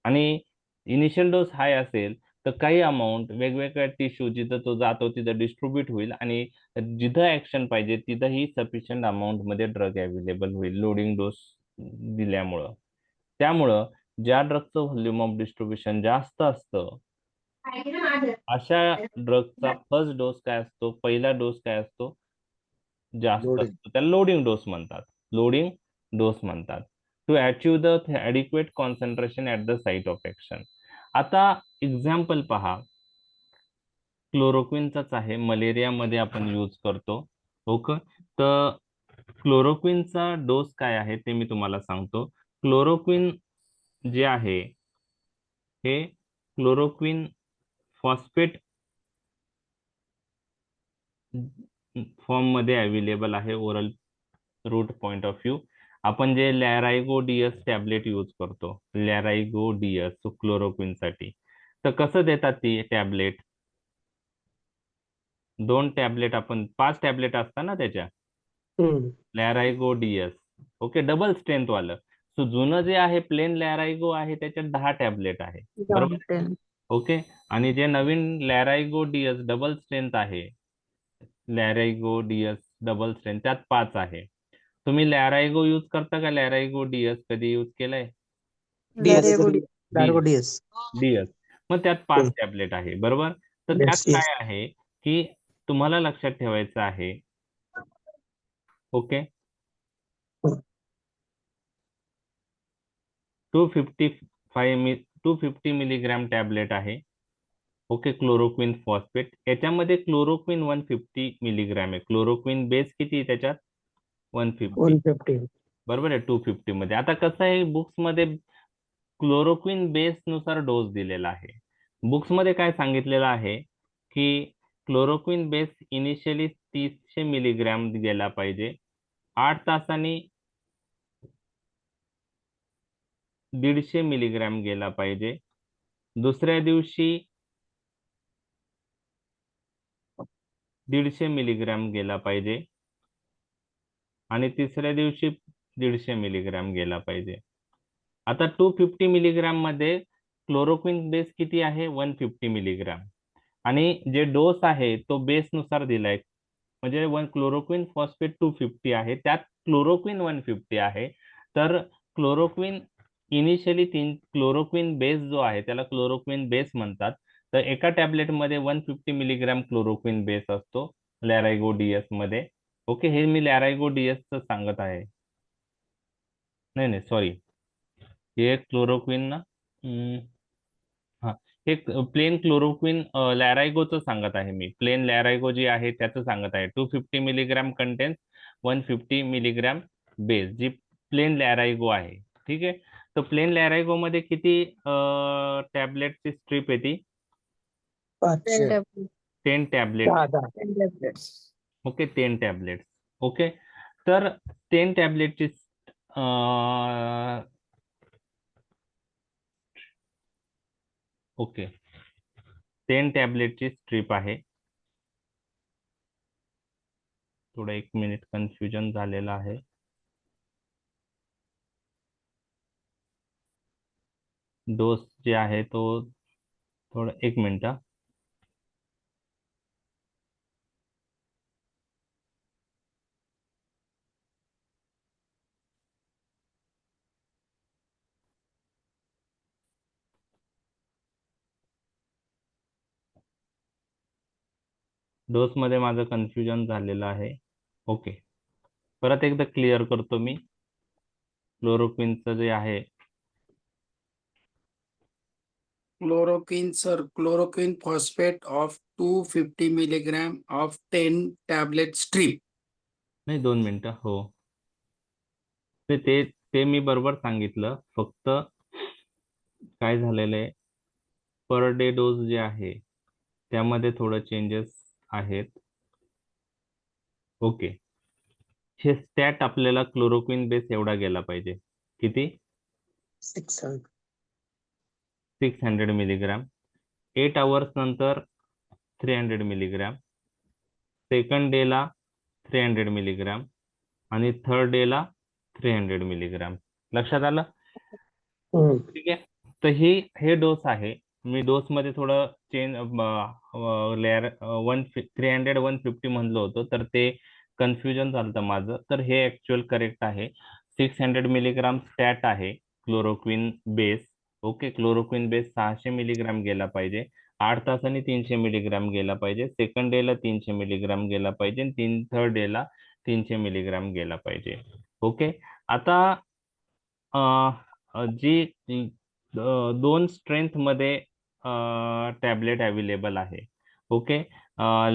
आणि इनिशियल डोस हाय असेल तर काही अमाऊंट वेगवेगळ्या टिश्यू जिथं तो जातो तिथं डिस्ट्रीब्यूट होईल आणि जिथं ऍक्शन पाहिजे तिथंही सफिशियंट अमाऊंट मध्ये ड्रग अवेलेबल होईल लोडिंग डोस दिल्यामुळं. त्यामुळं ज्या ड्रगचं व्हॉल्यूम ऑफ डिस्ट्रीब्युशन जास्त असतं अशा ड्रगचा फर्स्ट डोस काय असतो, पहिला डोस काय असतो, जास्त असतो. त्याला लोडिंग डोस म्हणतात. लोडिंग डोस म्हणतात. To achieve the adequate concentration at the site of action. आता एक्झाम्पल पहा, क्लोरोक्विनचाच आहे, मलेरिया मध्ये आपण यूज करतो. ओके, तर क्लोरोक्विनचा डोस काय आहे ते मी तुम्हाला सांगतो. क्लोरोक्विन जे आहे हे क्लोरोक्विन फॉस्फेट फॉर्म मध्ये अवेलेबल आहे oral route point of view. आपण जे लॅरायगो डीएस टॅबलेट यूज करतो, लॅरायगो डीएस क्लोरोक्विन साठी, तर कसं देतात ती टॅबलेट? 2 टॅबलेट, आपण 5 टॅबलेट असतात ना त्याच्या, लॅरायगो डीएस. ओके, डबल स्ट्रेंथ वालं. सो जुनं जे आहे प्लेन लॅरायगो आहे त्याच्यात 10 टॅबलेट आहे, बरोबर. ओके, आणि जे नवीन लॅरायगो डीएस डबल स्ट्रेंथ आहे, लॅरायगो डीएस डबल स्ट्रेंथ, त्यात 5 आहे. तुम्ही लॅरायगो यूज करता का? लॅरायगो डीएस कधी यूज केलाय? डीएस. मग त्यात 5 टॅबलेट आहे, बरोबर. तर त्यात काय आहे की तुम्हाला लक्षात ठेवायचं आहे, ओके, 250 मिलीग्रॅम टॅबलेट आहे. Okay, chloroquine phosphate. याच्यामध्ये क्लोरोक्विन 150 मिलीग्रॅम आहे. क्लोरोक्विन बेस किती आहे त्याच्यात? 150. बरोबर आहे, 250 मध्ये. आता कसं आहे, बुक्स मध्ये क्लोरोक्विन बेस नुसार डोस दिलेला आहे. बुक्स मध्ये काय सांगितलेलं आहे की क्लोरोक्विन बेस इनिशियली 300 मिलीग्रॅम गेला पाहिजे, 8 तासांनी 150 मिलीग्रॅम गेला पाहिजे, दुसऱ्या दिवशी 150 मिलीग्रॅम गेला पाहिजे आणि तिसऱ्या दिवशी 150 मिलीग्रॅम गेला पाहिजे. आता 250 मिलीग्रॅम मध्ये क्लोरोक्विन बेस किती आहे? 150 मिलीग्रॅम. आणि जे डोस आहे तो बेस नुसार दिलाय, म्हणजे क्लोरोक्विन फॉस्फेट 250 आहे, त्यात क्लोरोक्विन 150 आहे. तर क्लोरोक्विन इनिशियली क्लोरोक्विन बेस जो आहे त्याला क्लोरोक्विन बेस म्हणतात. तर एका टॅबलेट मध्ये 150 मिलीग्रॅम क्लोरोक्विन बेस असतो लॅरायगो डीएस मध्ये. ओके, हे मी लॅरायगो डीएस च सांगत आहे. नाही सॉरी, हे क्लोरोक्विन ना, हा, हे प्लेन क्लोरोक्विन लॅरायगोचं सांगत आहे मी. प्लेन लॅरायगो जी आहे त्याचं सांगत आहे. 250 मिलीग्रॅम कंटेन्स 150 मिलीग्रॅम बेस, जी प्लेन लॅरायगो आहे. ठीक आहे, तर प्लेन लॅरायगो मध्ये किती टॅबलेटची स्ट्रीप येते? 10 टॅबलेट. Okay, 10 tablet. ओके, तर 10 टॅबलेटची ओके 10 टॅबलेटची स्ट्रीप आहे. थोडं 1 मिनिट कन्फ्युजन झालेलं आहे. डोस जे आहे तो थोडं 1 मिनिट. डोस मध्ये माझं कन्फ्युजन झालेलं आहे. ओके, परत एकदा क्लिअर करतो मी. क्लोरोक्विनचं जे आहे, Chloroquine, sir. Chloroquine phosphate of 250 milligram of 10 tablet strip. नाही 2 मिनिटं. हो, ते मी बरोबर सांगितलं. फक्त काय झालेलं आहे, पर डे डोस जे आहे त्यामध्ये थोडं चेंजेस आहेत. ओके, हे स्टॅट आपल्याला क्लोरोक्विन बेस एवढा गेला पाहिजे. किती? 600 मिलीग्रॅम. 8 आवर्स नंतर 300 मिलीग्रॅम, सेकंड डे ला 300 मिलीग्रॅम आणि थर्ड डे ला 300 मिलीग्रॅम. लक्षात आलं? ठीक आहे, तर हे डोस आहे. मी डोस मध्ये थोडं चेंज लेअर 300 150 म्हणलं होतं, तर ते कन्फ्युजन झालं माझं. तर हे ऍक्च्युअल करेक्ट आहे. 600 मिलीग्राम स्टॅट आहे chloroquine base. Okay, chloroquine base 600 milligram गेला पाहिजे, 8 तासांनी 300 मिलीग्राम गेला पाहिजे, सेकंड डे ला 300 मिलीग्राम गेला पाहिजे आणि थर्ड डे ला 300 मिलीग्राम गेला पाहिजे. ओके, आता जी 2 स्ट्रेंथ मध्ये टॅबलेट अवेलेबल आहे. ओके,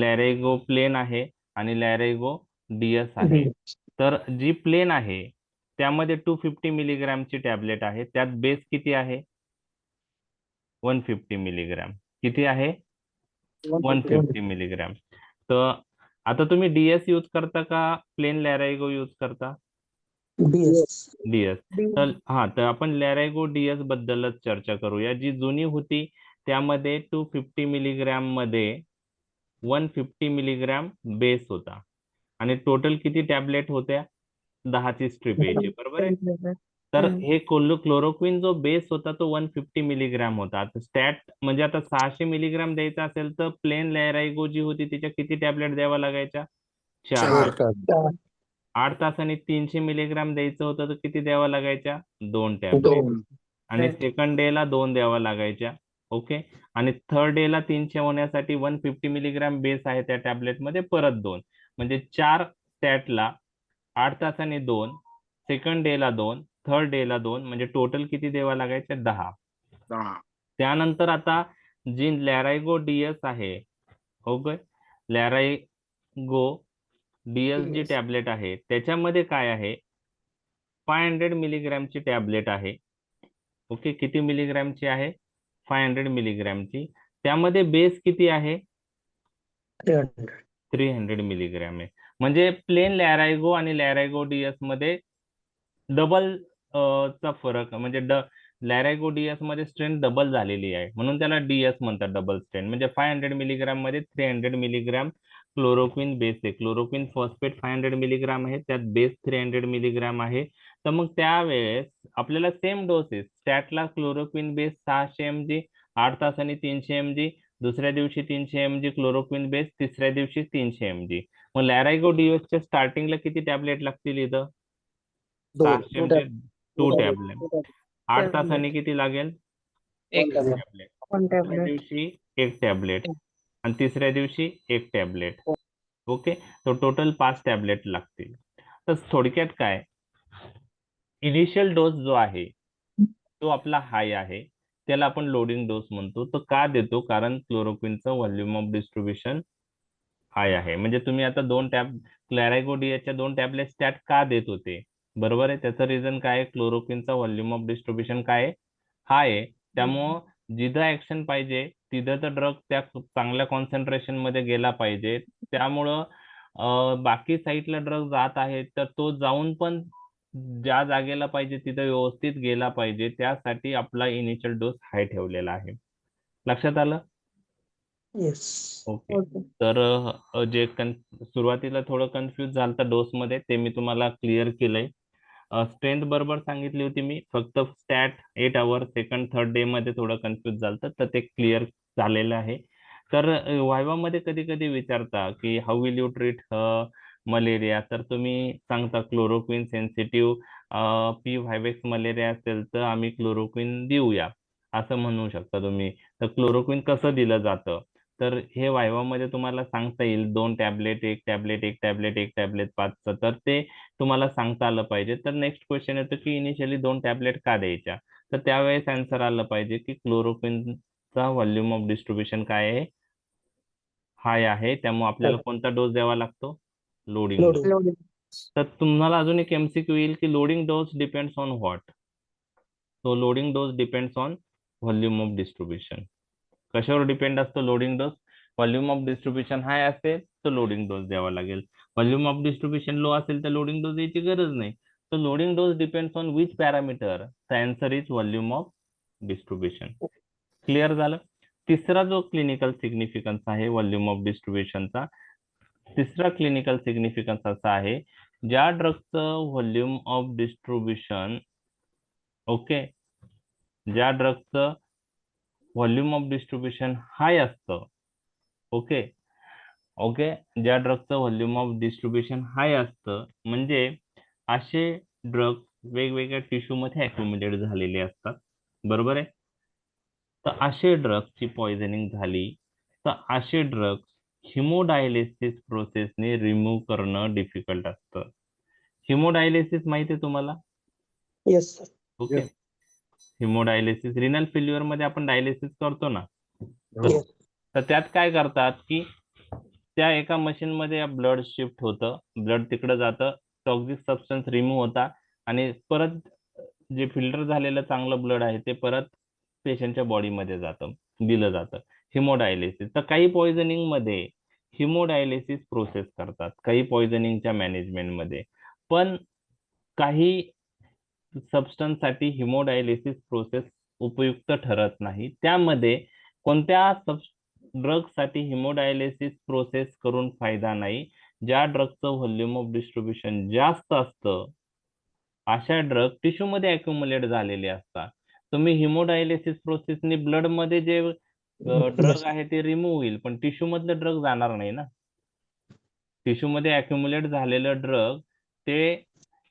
लॅरेगो प्लेन आहे आणि लॅरेगो डीएस आहे. तर जी प्लेन आहे त्यामध्ये 250 मिलीग्रामची टॅबलेट आहे. त्यात बेस किती आहे? 150 मिलीग्राम. किती आहे? 150 मिलीग्राम. तर आता तुम्ही डीएस यूज करता का प्लेन लॅरेगो यूज करता? डीएस. तर तर आपण लॅरेगो डीएस बद्दलच चर्चा करूया. जी जुनी होती त्यामध्ये 250 मिलीग्राम मध्ये 150 मिलीग्राम बेस होता आणि टोटल किती टॅबलेट होत्या? 10 ची स्ट्रीप यायची. बरोबर आहे. तर हे क्लोरोक्विन जो बेस होता तो 150 मिलीग्राम होता. आता स्टॅट म्हणजे आता 600 मिलीग्राम द्यायचा असेल तर प्लेन लॅरायगो जी होती तिच्या किती टॅबलेट द्यावा लागायच्या? 4. 8 तासांनी 300 मिलीग्राम द्यायचं होतं तर किती द्यावा लागायच्या? 2 टॅबलेट. आणि सेकंड डे ला 2 द्यावा लागायच्या. ओके, आणि थर्ड डे ला 300 होण्यासाठी 150 मिलीग्राम बेस आहे त्या टॅबलेट मध्ये, परत 2, म्हणजे 4 स्टॅटला 8 तासांनी 2, सेकंड डे ला 2, थर्ड डेला 2 म्हणजे टोटल किती द्यावा लागायचे 10. 10. त्यानंतर आता जी लॅरायगो डीएस आहे, ओके, लॅरायगो डीएस जी Yes. टॅबलेट आहे त्याच्यामध्ये काय आहे, 500 मिलीग्रॅमची टॅबलेट आहे. ओके, किती मिलीग्रॅमची आहे, 500 मिलीग्रॅमची. त्यामध्ये बेस किती आहे, 300 मिलीग्रॅम आहे. म्हणजे प्लेन लॅरायगो आणि लॅरायगो डीएस मध्ये डबल चा फरक, म्हणजे लॅरायगो डीएस मध्ये स्ट्रेंथ डबल झालेली आहे म्हणून त्याला डीएस म्हणतात, डबल स्ट्रेंथ. म्हणजे 500 मिलीग्राम मध्ये 300 मिलीग्राम क्लोरोक्विन बेस आहे. क्लोरोक्विन फॉस्फेट 500 मिलीग्राम आहे, त्यात बेस 300 मिलीग्राम आहे. तर मग त्यावेळेस आपल्याला सेम डोसेस, स्टॅटला क्लोरोक्विन बेस 600 mg 8 तासांनी 300 mg, दुसऱ्या दिवशी 300 mg क्लोरोक्विन बेस, तिसऱ्या दिवशी 300 mg. मग लॅरायगो डीएसच्या स्टार्टिंगला किती टॅबलेट लागतील इथं, 600 mg 2 टॅबलेट. 8 तासांनी किती लागेल, एक टॅबलेट. वन दुसऱ्या टॅबलेट. दिवशी 1 टॅबलेट आणि तिसऱ्या दिवशी 1 टॅबलेट. ओके, तो टोटल 5 टॅबलेट लागतील. तर थोडक्यात काय, इनिशियल डोस जो आहे तो आपला हाय आहे, त्याला आपण लोडिंग डोस म्हणतो. तो का देतो, कारण क्लोरोक्विनचं व्हॉल्यूम ऑफ डिस्ट्रीब्युशन हाय आहे. म्हणजे तुम्ही आता 2 टॅब क्लॅरायगो डीएसच्या 2 टॅबलेट स्टॅट का देत होते, बरोबर आहे. त्याचं रिझन काय आहे, क्लोरोक्विनचा व्हॉल्यूम ऑफ डिस्ट्रीब्युशन काय आहे, हाय आहे. त्यामुळं जिथं ऍक्शन पाहिजे तिथं तर ड्रग त्या चांगल्या कॉन्सन्ट्रेशन मध्ये गेला पाहिजे. त्यामुळं बाकी साईटला ड्रग जात आहे तर तो जाऊन पण ज्या जागेला पाहिजे तिथं व्यवस्थित गेला पाहिजे, त्यासाठी आपला इनिशियल डोस हाय ठेवलेला आहे. लक्षात आलं? ओके. ओके. तर सुरुवातीला थोडं कन्फ्युज झालं डोस मध्ये, ते मी तुम्हाला क्लिअर केलंय. स्ट्रेंथ बरोबर सांगितली होती मी, फक्त स्टॅट 8 आवर सेकंड थर्ड डे मध्ये थोडं कन्फ्युज झालं, तर ते क्लिअर झालेलं आहे. तर व्हायवा मध्ये कधी कधी विचारता की how will you treat malaria, तर तुम्ही सांगता क्लोरोक्विन सेन्सिटिव्ह पी व्हायवेक्स मलेरिया असेल तर आम्ही क्लोरोक्विन देऊया, असं म्हणू शकता तुम्ही. तर क्लोरोक्विन कसं दिलं जातं, तर हे व्हायवा मध्ये तुम्हाला सांगता येईल, 2 टॅबलेट 1 टॅबलेट 1 टॅबलेट 1 टॅबलेट 5चं, तर ते तुम्हाला सांगता आलं पाहिजे. तर नेक्स्ट क्वेश्चन येतो की इनिशियली 2 टॅबलेट का द्यायच्या, तर त्यावेळेस आन्सर आलं पाहिजे की क्लोरोक्विनचा व्हॉल्यूम ऑफ डिस्ट्रीब्युशन काय आहे, हाय आहे. त्यामुळे आपल्याला कोणता डोस द्यावा लागतो, लोडिंग डोस. लोडिंग. तर तुम्हाला अजून एक एमसीक्यू येईल की loading dose depends on what. तो loading dose depends on volume of distribution. कशावर डिपेंड असतो loading dose, volume of distribution high असेल तर लोडिंग डोस द्यावा लागेल, व्हॉल्यूम ऑफ डिस्ट्रीब्युशन लो असेल तर लोडिंग डोस द्यायची गरज नाही. तर loading dose depends on which parameter, the answer is volume of distribution. Clear झालं? तिसरा जो क्लिनिकल सिग्निफिकन्स आहे व्हॉल्यूम ऑफ डिस्ट्रीब्युशनचा, तिसरा क्लिनिकल सिग्निफिकन्स असा आहे, ज्या ड्रगचं व्हॉल्यूम ऑफ डिस्ट्रीब्युशन, ओके, ज्या ड्रगचं व्हॉल्यूम ऑफ डिस्ट्रीब्युशन हाय असतं, ओके ओके, ज्या ड्रगचं व्हॉल्यूम ऑफ डिस्ट्रीब्युशन हाय असतं, म्हणजे असे ड्रग वेगवेगळ्या टिश्यू मध्ये अक्युमुलेट झालेले असतात, बरोबर आहे. तर असे ड्रग्सची पॉइझनिंग झाली तर असे ड्रग्स हिमोडायलिसिस प्रोसेसने रिमूव्ह करणं डिफिकल्ट असतं. हिमोडायलिसिस माहिती आहे तुम्हाला? Yes sir. Okay, haemodialysis renal failure मध्ये आपण डायलिसिस करतो ना, तर त्यात काय करतात की त्या एका मशीन मध्ये ब्लड शिफ्ट होतं, ब्लड तिकडे जातं, टॉक्सिक सबस्टन्स रिमूव्ह होता आणि परत जे फिल्टर झालेलं चांगलं ब्लड आहे ते परत पेशंटच्या बॉडीमध्ये जातं, दिलं जातं, हिमोडायलिसिस. तर काही पॉइझनिंग मध्ये हिमोडायलिसिस प्रोसेस करतात, काही पॉइझनिंगच्या मॅनेजमेंट मध्ये. पण काही सबस्टन्ससाठी हिमोडायलिसिस प्रोसेस उपयुक्त ठरत नाही. त्यामध्ये कोणत्या ड्रगसाठी हिमोडायलिसिस प्रोसेस करून फायदा नाही, ज्या ड्रगचं व्हॉल्यूम ऑफ डिस्ट्रीब्युशन जास्त असतं, अशा ड्रग टिश्यू मध्ये अक्युमुलेट झालेले असतात. तुम्ही हिमोडायलिसिस प्रोसेसने ब्लड मध्ये जे ड्रग आहे ते रिमूव्ह होईल, पण टिश्यू मधलं ड्रग जाणार नाही ना. टिश्यू मध्ये अक्युमुलेट झालेलं ड्रग ते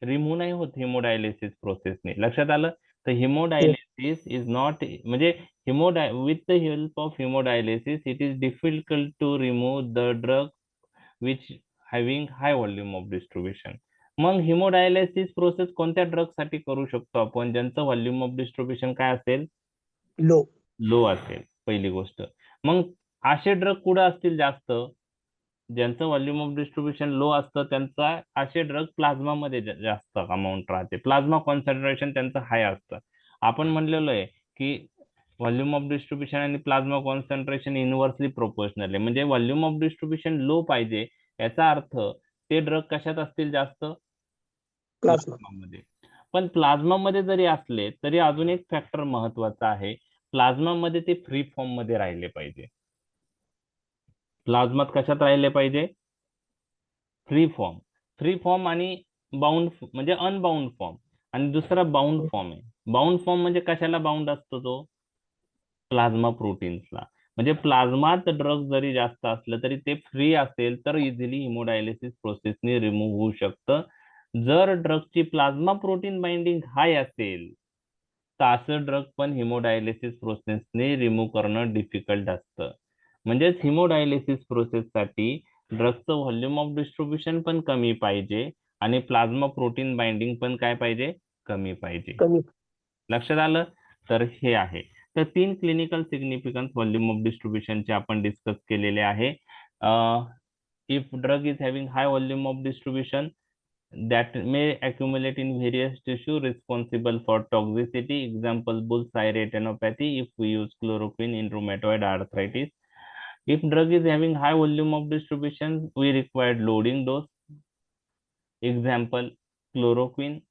रिमूव्ह नाही होत हिमोडायलिसिस प्रोसेसने. लक्षात आलं? तर हिमोडायलिसिस इज नॉट, म्हणजे with the help of haemodialysis it is difficult to remove the drug which having high volume of distribution. मग हिमोडायलिसिस प्रोसेस कोणत्या ड्रग साठी करू शकतो आपण, ज्यांचं व्हॉल्यूम ऑफ डिस्ट्रीब्युशन काय असेल, लो. लो असेल, पहिली गोष्ट. मग असे ड्रग कुठे असतील जास्त, ज्यांचं व्हॉल्यूम ऑफ डिस्ट्रीब्युशन लो असतं त्यांचा असे ड्रग प्लाझ्मा मध्ये जास्त अमाऊंट राहते, प्लाझ्मा कॉन्सन्ट्रेशन त्यांचं हाय असतं. आपण म्हणलेलो आहे की व्हॉल्यूम ऑफ डिस्ट्रीब्युशन आणि प्लाझ्मा कॉन्सन्ट्रेशन इनव्हर्सली प्रोपोर्शनल आहे. म्हणजे व्हॉल्यूम ऑफ डिस्ट्रीब्युशन लो पाहिजे, याचा अर्थ ते ड्रग कशात असतील जास्त, प्लाझ्मा. मध्ये. पण प्लाझ्मा मध्ये जरी असले तरी अजून एक फॅक्टर महत्वाचा आहे, प्लाझ्मा मध्ये ते फ्री फॉर्म मध्ये राहिले पाहिजे. प्लाझ्मात कशात राहिले पाहिजे, फ्री फॉर्म. फ्री फॉर्म आणि बाउंड म्हणजे अनबाउंड फॉर्म, आणि दुसरा बाउंड फॉर्म आहे. बाउंड फॉर्म म्हणजे कशाला बाउंड असतो तो, प्लाझ्मा प्रोटीन्सला. म्हणजे प्लाझ्मात ड्रग जरी जास्त असलं तरी ते फ्री असेल तर इझिली हिमोडायलिसिस प्रोसेसने रिमूव्ह होऊ शकतं. जर ड्रगची प्लाझ्मा प्रोटीन बाइंडिंग हाय असेल तर असं ड्रग पण हिमोडायलिसिस प्रोसेसने रिमूव्ह करणं डिफिकल्ट असतं. म्हणजेच हिमोडायलिसिस प्रोसेससाठी ड्रगचं व्हॉल्यूम ऑफ डिस्ट्रीब्युशन पण कमी पाहिजे आणि प्लाझ्मा प्रोटीन बाइंडिंग पण काय पाहिजे, कमी पाहिजे. कमी. लक्षात आलं. तर हे आहे. तर 3 क्लिनिकल सिग्निफिकन्स व्हॉल्यूम ऑफ डिस्ट्रीब्युशनचे आपण डिस्कस केलेले आहे. If drug is having high volume of distribution that may accumulate in various tissue responsible for toxicity. Example, bull's-eye retinopathy if we use chloroquine in rheumatoid arthritis. If drug is having high volume of distribution, we require loading dose. Example, chloroquine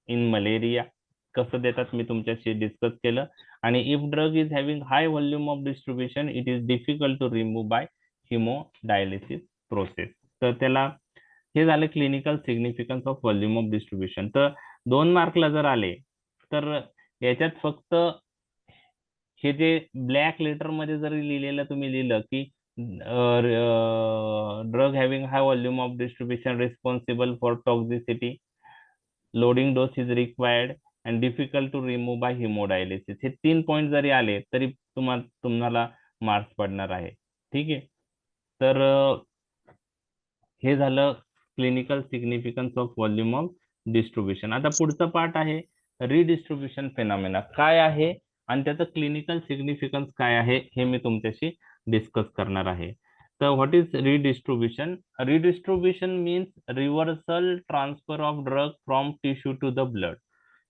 in malaria. कसं देतात मी तुमच्याशी डिस्कस केलं. आणि if drug is having high volume of distribution it is difficult to remove by haemodialysis process. तर त्याला हे झालं clinical significance of volume of distribution. तर 2 मार्कला जर आले तर याच्यात फक्त हे जे ब्लॅक लेटर मध्ये जरी लिहिलेलं तुम्ही लिहिलं की drug having high volume of distribution responsible for toxicity, loading dose is required and difficult to remove by haemodialysis, हे 3 पॉईंट जरी आले तरी तुम्हाला मार्क्स पडणार आहे. ठीक आहे. तर हे झालं clinical significance of volume of distribution. आता पुढचा पार्ट आहे रिडिस्ट्रीब्युशन फेनॉमेना काय आहे आणि त्याचं क्लिनिकल सिग्निफिकन्स काय आहे हे मी तुमच्याशी डिस्कस करणार आहे. तर what is redistribution. Redistribution means reversal transfer of drug from tissue to the blood,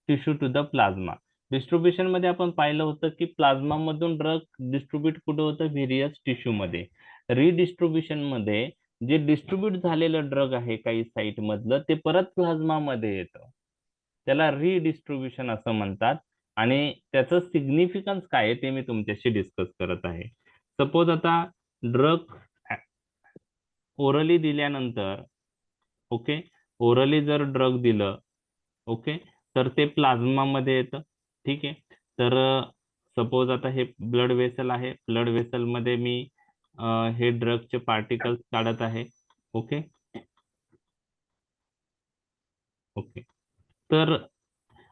tissue to the plasma. Distribution मध्ये आपण पाहिलं होतं की प्लाझ्मा मधून ड्रग डिस्ट्रीब्युट कुठे होतं, व्हेरियस टिश्यू मध्ये. रिडिस्ट्रीब्युशन मध्ये जे डिस्ट्रीब्युट झालेलं ड्रग आहे काही साईट मधलं ते परत प्लाझ्मा मध्ये येतं, त्याला रिडिस्ट्रीब्युशन असं म्हणतात. आणि त्याचं सिग्निफिकन्स काय आहे ते मी तुमच्याशी डिस्कस करत आहे. सपोज आता ड्रग ओरली दिल्यानंतर, ओके, ओरली जर ड्रग दिलं, ओके, तर ते प्लाझ्मा मध्ये येतं. ठीक आहे. तर सपोज आता हे ब्लड वेसल आहे, ब्लड वेसल मध्ये मी हे ड्रगचे पार्टिकल्स काढत आहे. Okay okay. तर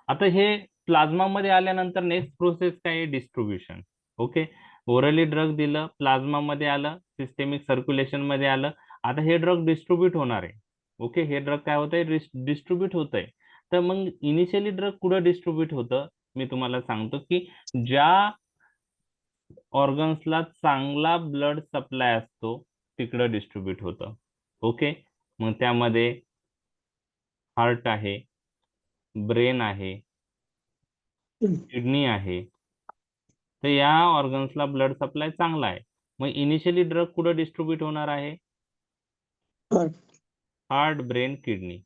आता हे प्लाझ्मा मध्ये आल्यानंतर नेक्स्ट प्रोसेस काय आहे, डिस्ट्रीब्युशन. ओके, ओरली ड्रग दिलं, प्लाझ्मा मध्ये आलं, सिस्टेमिक सर्क्युलेशन मध्ये आलं. आता हे ड्रग डिस्ट्रीब्युट होणार आहे. ओके, हे ड्रग काय होत आहे, डिस्ट्रीब्युट होत आहे. तर मग इनिशियली ड्रग कुठं डिस्ट्रीब्युट होतं, मी तुम्हाला सांगतो की ज्या ऑर्गन्सला चांगला ब्लड सप्लाय असतो तिकडं डिस्ट्रीब्युट होतं. ओके, मग त्यामध्ये हार्ट आहे, ब्रेन आहे, किडनी आहे. तर या ऑर्गन्सला ब्लड सप्लाय चांगला आहे. मग इनिशियली ड्रग कुठं डिस्ट्रीब्युट होणार आहे, हार्ट, ब्रेन, किडनी.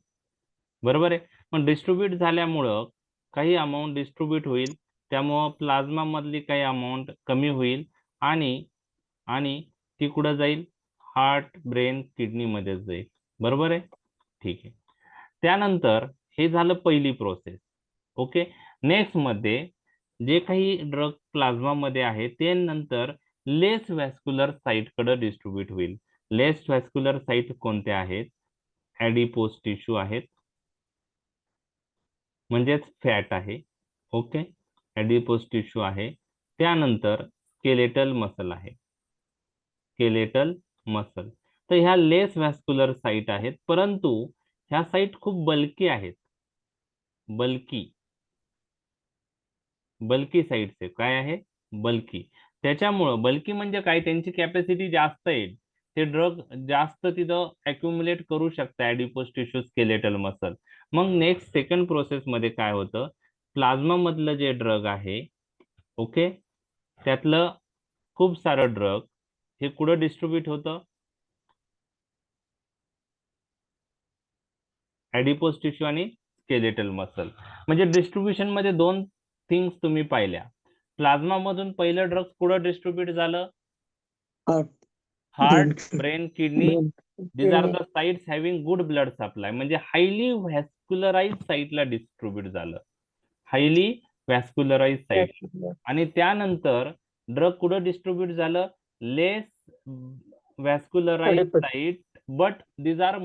बरोबर आहे. पण डिस्ट्रीब्युट झाल्यामुळं काही अमाऊंट डिस्ट्रीब्युट होईल, त्यामुळं प्लाझ्मा मधली काही अमाऊंट कमी होईल आणि ती कुठं जाईल, हार्ट, ब्रेन, किडनी मध्येच जाईल. बरोबर आहे. ठीक आहे. त्यानंतर हे झालं पहिली प्रोसेस. ओके, नेक्स्ट मध्ये जे काही ड्रग प्लाझ्मा मध्ये आहे ते नंतर लेस व्हॅस्क्युलर साईट कडे डिस्ट्रीब्युट होईल. लेस व्हॅस्क्युलर साईट कोणत्या आहेत, ऍडिपोस टिश्यू आहेत, म्हणजेच फॅट आहे. ओके, ऍडिपोस टिश्यू आहे. त्यानंतर स्केलेटल मसल आहे, स्केलेटल मसल. तर ह्या लेस व्हॅस्क्युलर साईट आहेत, परंतु ह्या साईट खूप बल्की आहेत, बल्की साईट्स आहे. काय आहे? बल्की. त्याच्यामुळं बल्की म्हणजे काय, त्यांची कॅपॅसिटी जास्त आहे, ते ड्रग जास्त तिथं अक्युमुलेट करू शकतात ऍडिपोज टिश्यू स्केलेटल मसल. मग नेक्स्ट सेकंड प्रोसेस मध्ये काय होतं, प्लाझ्मा मधलं जे ड्रग आहे, ओके, त्यातलं खूप सारं ड्रग हे कुठं डिस्ट्रीब्यूट होतं, ऍडिपोज टिश्यू आणि स्केलेटल मसल. म्हणजे डिस्ट्रीब्युशन मध्ये दोन थिंग्स तुम्ही पाहिल्या. प्लाझ्मा मधून पहिलं ड्रग कुठं डिस्ट्रीब्यूट झालं, heart, brain, kidney. These are the sites having good blood supply. म्हणजे हायली व्हॅस्क्युलराइज साईटला डिस्ट्रीब्यूट झालं, हायली व्हॅस्क्युलराइज साईट. आणि त्यानंतर ड्रग कुठं डिस्ट्रीब्यूट झालं, less vascularise site, but these are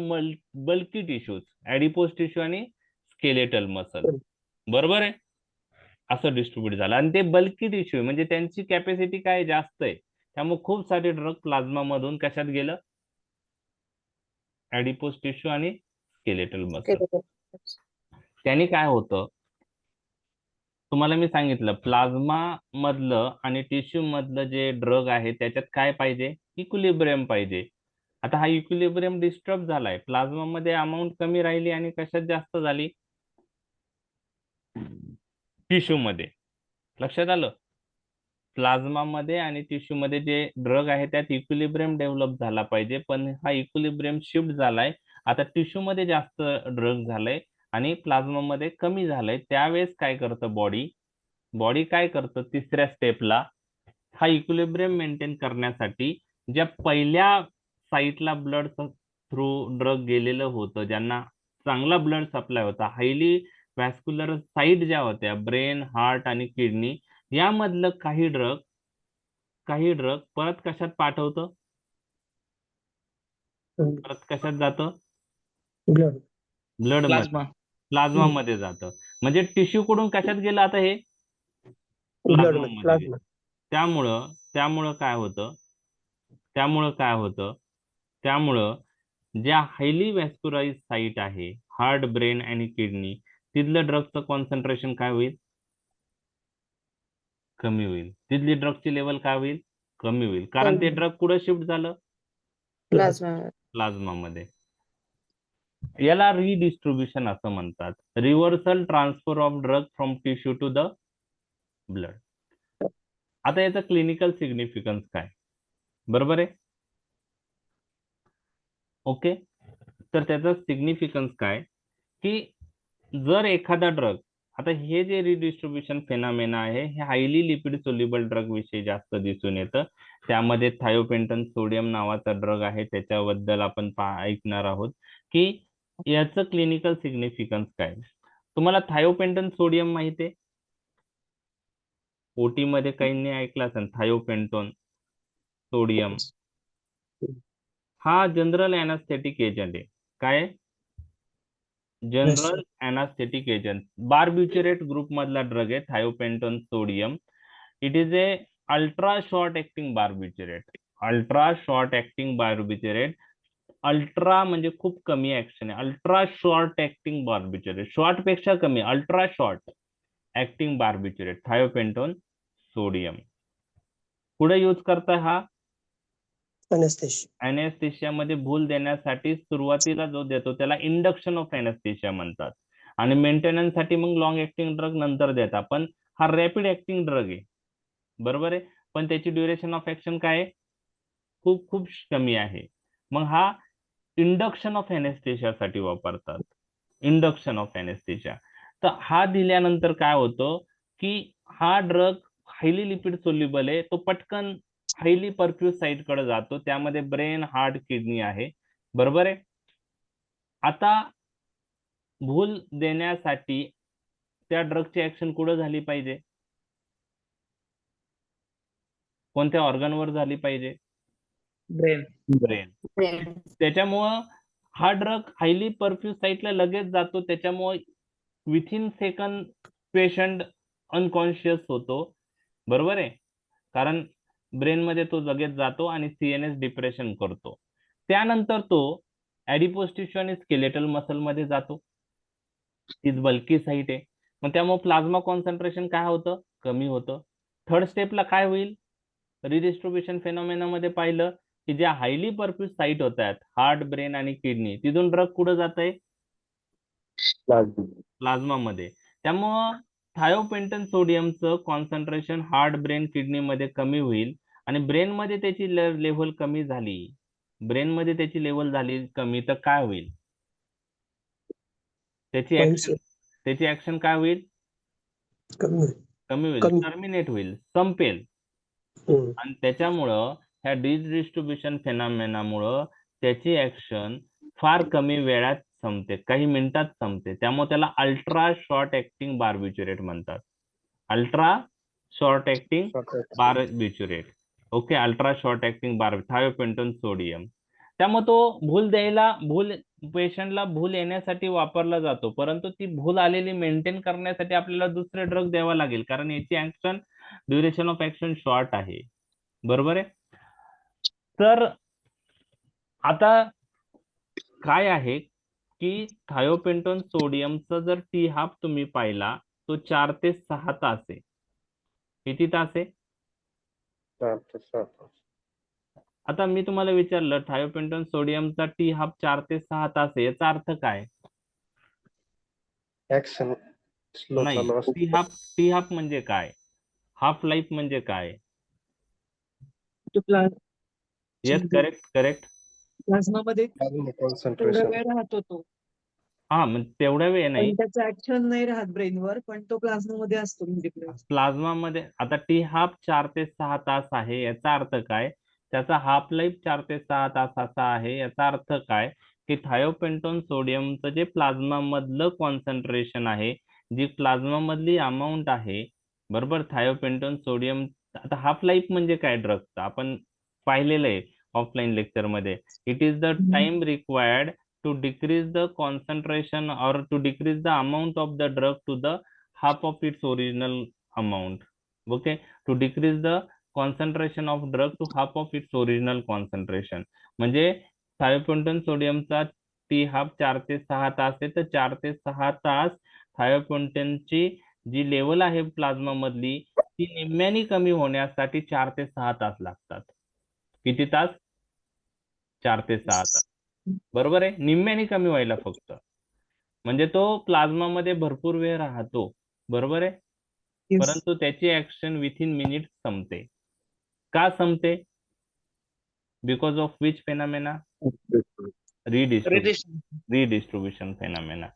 bulky tissues, adipose tissue आणि स्केलेटल मसल. बरोबर आहे, असं डिस्ट्रीब्यूट झालं. आणि ते बल्की टिश्यू म्हणजे त्यांची कॅपॅसिटी काय जास्त आहे, त्यामुळे खूप सारे ड्रग प्लाझ्मा मधून कशात गेलं, ऍडिपोज टिश्यू आणि स्केलेटल मसल. त्याने काय होतं, तुम्हाला मी सांगितलं, प्लाझ्मा मधलं आणि टिश्यू मधलं जे ड्रग आहे त्याच्यात काय पाहिजे, इक्विलिब्रियम पाहिजे. आता हा इक्विलिब्रियम डिस्टर्ब झालाय, प्लाझ्मा मध्ये अमाऊंट कमी राहिली आणि कशात जास्त झाली, टिश्यू मध्ये. लक्षात आलं, प्लाझ्मा मध्ये आणि टिश्यू मध्ये जे ड्रग आहे त्यात इक्विलिब्रियम डेव्हलप झाला पाहिजे, पण हा इक्विलिब्रियम शिफ्ट झालाय. आता टिश्यू मध्ये जास्त ड्रग झालंय आणि प्लाझ्मा मध्ये कमी झालंय. त्यावेळेस काय करतं बॉडी काय करतं, तिसऱ्या स्टेपला हा इक्विलिब्रियम मेंटेन करण्यासाठी ज्या पहिल्या साईटला ब्लड थ्रू ड्रग गेलेलं होतं, ज्यांना चांगला ब्लड सप्लाय होता, हायली व्हॅस्क्युलर साईट ज्या होत्या, ब्रेन, हार्ट आणि किडनी, यामधलं काही ड्रग परत कशात पाठवतं, परत कशात जातं, ब्लड मध्ये, प्लाझ्मा मध्ये जातं. म्हणजे टिश्यू कडून कशात गेलं, आता हे प्लाझ्मा मध्ये गेलं. त्यामुळं ज्या हायली व्हॅस्क्युलाराइज साईट आहे, हार्ट, ब्रेन आणि किडनी, तिथलं ड्रगचं कॉन्सन्ट्रेशन काय होईल, कमी होईल. तिथली ड्रगची लेवल काय होईल, कमी होईल. कारण ते ड्रग कुठं शिफ्ट झालं, प्लाझ्मा मध्ये. याला रिडिस्ट्रीब्युशन असं म्हणतात, reversal transfer of drug from tissue to the blood. आता याचा क्लिनिकल सिग्निफिकन्स काय, बरोबर आहे, ओके. तर त्याचा सिग्निफिकन्स काय, की जर एखादा ड्रग, आता हे जे रिडिस्ट्रीब्युशन फेनामेना आहे हे हायली लिपिड सोल्युबल ड्रग विषयी जास्त दिसून येतं. त्यामध्ये थायोपेंटन सोडियम नावाचा ड्रग आहे, त्याच्याबद्दल आपण ऐकणार आहोत की याचं क्लिनिकल सिग्निफिकन्स काय. तुम्हाला थायोपेंटन सोडियम माहिती आहे, ओटी मध्ये काहींनी ऐकलं असेल, थायोपेंटोन सोडियम हा जनरल एनास्थेटिक एजंट आहे. काय, general anaesthetic agent, barbiturate group मधला ड्रग आहे thiopentone sodium. It is a ultra short acting barbiturate, ultra म्हणजे खूप कमी ऍक्शन आहे, ultra short acting barbiturate, short पेक्षा कमी, ultra short acting barbiturate, thiopentone sodium. पुढे यूज करता हा अनेस्थेशिया मध्ये भूल देण्यासाठी सुरुवातीला जो देतो त्याला इंडक्शन ऑफ अनेस्थेशिया म्हणतात, आणि मेंटेनन्स साठी मग लॉंग ऍक्टिंग ड्रग नंतर देतात. पण हा रॅपिड ऍक्टिंग ड्रग आहे, बरोबर आहे, पण त्याची ड्युरेशन ऑफ ऍक्शन काय आहे, खूप खूप कमी आहे. मग हा इंडक्शन ऑफ अनेस्थेशिया साठी वापरतात, इंडक्शन ऑफ अनेस्थेशिया. तर हा दिल्यानंतर काय होतं की हा ड्रग हायली लिपिड सोल्युबल आहे, तो पटकन हायली परफ्यूज साईट कडे जातो, त्यामध्ये ब्रेन, हार्ट, किडनी आहे, बरोबर आहे. आता भूल देण्यासाठी त्या ड्रगची ऍक्शन कुठं झाली पाहिजे, कोणत्या ऑर्गनवर झाली पाहिजे, ब्रेन. त्याच्यामुळं हा ड्रग हायली परफ्यूज साईटला लगेच जातो, त्याच्यामुळे विथिन सेकंड पेशंट अनकॉन्शियस होतो, बरोबर आहे, कारण ब्रेन मध्ये तो लगेच जातो आणि सीएनएस डिप्रेशन करतो. त्यानंतर तो ऍडिपोज टिश्यू आणि स्केलेटल मसल मध्ये जातो, तीच बल्की साईट आहे. मग त्यामुळे प्लाझ्मा कॉन्सन्ट्रेशन काय होतं, कमी होतं. थर्ड स्टेपला काय होईल, रिडिस्ट्रीब्युशन फेनॉमेना मध्ये पाहिलं की ज्या हायली परफ्यूज साईट होत आहेत, हार्ट, ब्रेन आणि किडनी, तिथून ड्रग कुठं जात आहे, प्लाझ्मा मध्ये. त्यामुळं थायोपेंटन सोडियमचं कॉन्सन्ट्रेशन हार्ट, ब्रेन, किडनी मध्ये कमी होईल आणि ब्रेन मध्ये त्याची लेव्हल कमी झाली, ब्रेन मध्ये त्याची लेव्हल झाली कमी, तर काय होईल, त्याची ऍक्शन काय होईल, कमी होईल, कमी. टर्मिनेट होईल, संपेल. आणि त्याच्यामुळं ह्या डिस्ट्रीब्युशन फेनॉमेनामुळं त्याची ऍक्शन फार कमी वेळात संपते, काही मिनिटात संपते. त्यामुळे त्याला अल्ट्रा शॉर्ट ऍक्टिंग बार्बिच्युरेट म्हणतात, ultra short acting barbiturate. Okay, ultra short acting thiopentone sodium. त्यामुळे तो भूल पेशंटला भूल येण्यासाठी वापरला जातो, परंतु ती भूल आलेली मेंटेन करण्यासाठी आपल्याला दुसरे ड्रग द्यावा लागेल, कारण याची action, duration of action short आहे. बरोबर आहे. तर आता काय आहे की थायोपेंटोन सोडियमचा जर टी हाफ तुम्ही पाहिला तो 4 ते 6 तास आहे. किती तास आहे, 4 ते 6 तास. आता मी तुम्हाला विचारलं थायोपेंटोन सोडियमचा टी हाफ 4 ते 6 तास आहे, याचा अर्थ काय, ऍक्शन स्लो नाही, चालू असतो. टी हाफ म्हणजे काय, हाफ लाईफ म्हणजे काय, येस, करेक्ट. प्लाझ्मा मध्ये प्लाझ्मा तेवढा कॉन्सन्ट्रेशन वेळ राहतो तो, हा, मग तेवढा वेळ नाही, पण त्याचं ऍक्शन नाही राहत ब्रेनवर, पण तो प्लाझ्मा मध्ये असतो म्हणजे प्लाझ्मा मध्ये. आता टी हाफ 4 ते 6 तास आहे, याचा अर्थ काय, त्याचा हाफ लाईफ 4 ते 6 तासाचा आहे. याचा अर्थ काय की थायोपेंटोन सोडियमचं जे प्लाझ्मा मधलं कॉन्सन्ट्रेशन आहे, जी प्लाझ्मा मधली अमाऊंट आहे, बरोबर, थायोपेंटोन सोडियम. आता हाफ लाईफ म्हणजे काय ड्रगचा, आपण पाहिलेलं आहे ऑफलाईन लेक्चर मध्ये. It is the time required to decrease the concentration or to decrease the amount of the drug to the half of its original amount. Okay, to decrease the concentration of drug to half of its original concentration. म्हणजे थायोपेंटोन सोडियमचा टी हाफ 4 ते 6 तास आहे, तर 4 ते 6 तास थायोपेंटोनची जी लेवल आहे प्लाझ्मा मधली ती निम्म्याने कमी होण्यासाठी 4 ते 6 तास लागतात. किती तास, 4 ते 6 तास. बरोबर आहे, निम्म्याने कमी व्हायला फक्त, म्हणजे तो प्लाझ्मा मध्ये भरपूर वेळ राहतो. बरोबर आहे, परंतु त्याची ऍक्शन विथिन मिनिट संपते. का संपते, because of which phenomena, redistribution phenomena.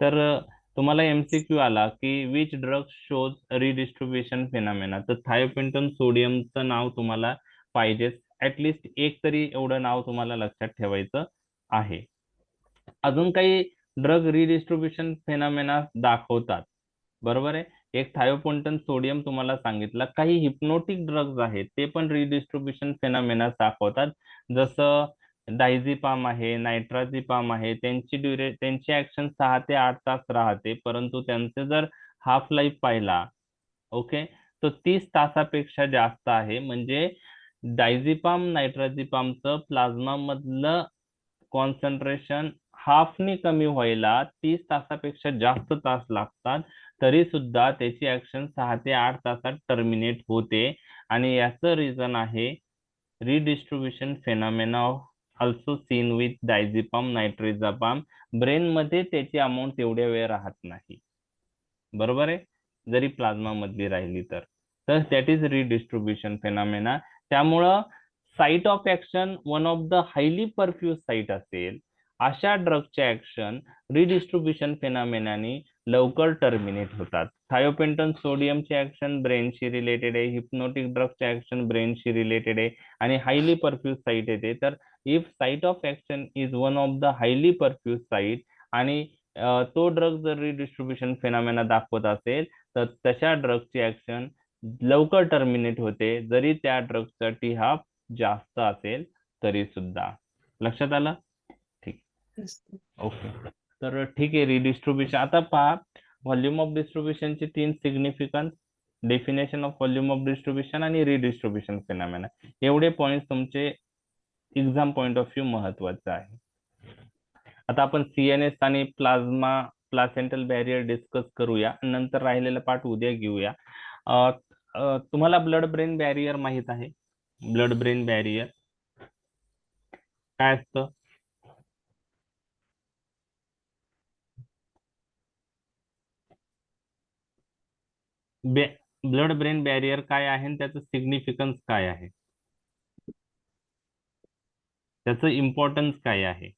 तर तुम्हाला एमसीक्यू आला की which drug shows redistribution phenomena, तर थायोपेंटोन सोडियमचं नाव तुम्हाला पाहिजेच, ऍटलिस्ट एक तरी एवढं नाव तुम्हाला लक्षात ठेवायचं आहे. अजून काही ड्रग रिडिस्ट्रीब्युशन फेनामेना दाखवतात, बरोबर आहे. एक थायोपेंटोन सोडियम तुम्हाला सांगितलं, काही हिप्नोटिक ड्रग्ज आहेत ते पण रिडिस्ट्रीब्युशन फेनामेना दाखवतात, जसं डायझेपाम आहे, नायट्राझेपाम आहे. त्यांची ऍक्शन 6 ते 8 तास राहते, परंतु त्यांचे जर हाफ लाईफ पाहिला, ओके, तो 30 तासापेक्षा जास्त आहे. म्हणजे डायझेपाम, नायट्राझेपामचं प्लाझ्मा मधलं कॉन्सन्ट्रेशन हाफने कमी व्हायला 30 तासापेक्षा जास्त तास लागतात, तरी सुद्धा त्याची ऍक्शन 6 ते 8 तासात टर्मिनेट होते. आणि याचं रिझन आहे redistribution phenomena also seen with diazepam, nitrazepam. Brain मध्ये त्याची अमाऊंट तेवढ्या वेळ राहत नाही, बरोबर आहे, जरी प्लाझ्मा मधली राहिली तर दॅट इज रिडिस्ट्रीब्युशन फेनॉमेना. त्यामुळं site of action one of the highly perfuse site असेल, अशा ड्रगचे ऍक्शन रिडिस्ट्रीब्युशन फेनॉमेनाने लवकर टर्मिनेट होतात. थायोपेंटोन सोडियमचे ऍक्शन ब्रेनशी रिलेटेड आहे, हिप्नोटिक ड्रगचे ऍक्शन ब्रेनशी रिलेटेड आहे आणि हायली परफ्यूज साईट येते. तर if site of action is one of the highly perfuse site आणि तो ड्रग जर रिडिस्ट्रीब्युशन फेनॉमेना दाखवत असेल, तर तशा ड्रगची ऍक्शन लवकर टर्मिनेट होते, जरी त्या ड्रगचा टी हाफ जास्त असेल तरी सुद्धा. लक्षात आलं, ठीक, ओके. तर ठीक आहे, रिडिस्ट्रीब्युशन. आता पहा, व्हॉल्यूम ऑफ डिस्ट्रीब्युशनचे 3 significance, definition of volume of distribution आणि रिडिस्ट्रीब्युशन फेनॉमेना, एवढे पॉइंट तुमचे एक्झाम पॉइंट ऑफ व्ह्यू महत्वाचे आहे. आता आपण CNS आणि प्लासेंटल बॅरियर डिस्कस करूया, नंतर राहिलेला पार्ट उद्या घेऊया. तुम्हाला ब्लड ब्रेन बॅरियर माहित आहे? ब्लड ब्रेन बॅरियर काय असतं? ब्लड ब्रेन बॅरियर काय आहे आणि त्याचं सिग्निफिकन्स काय आहे, त्याचं इम्पॉर्टन्स काय आहे?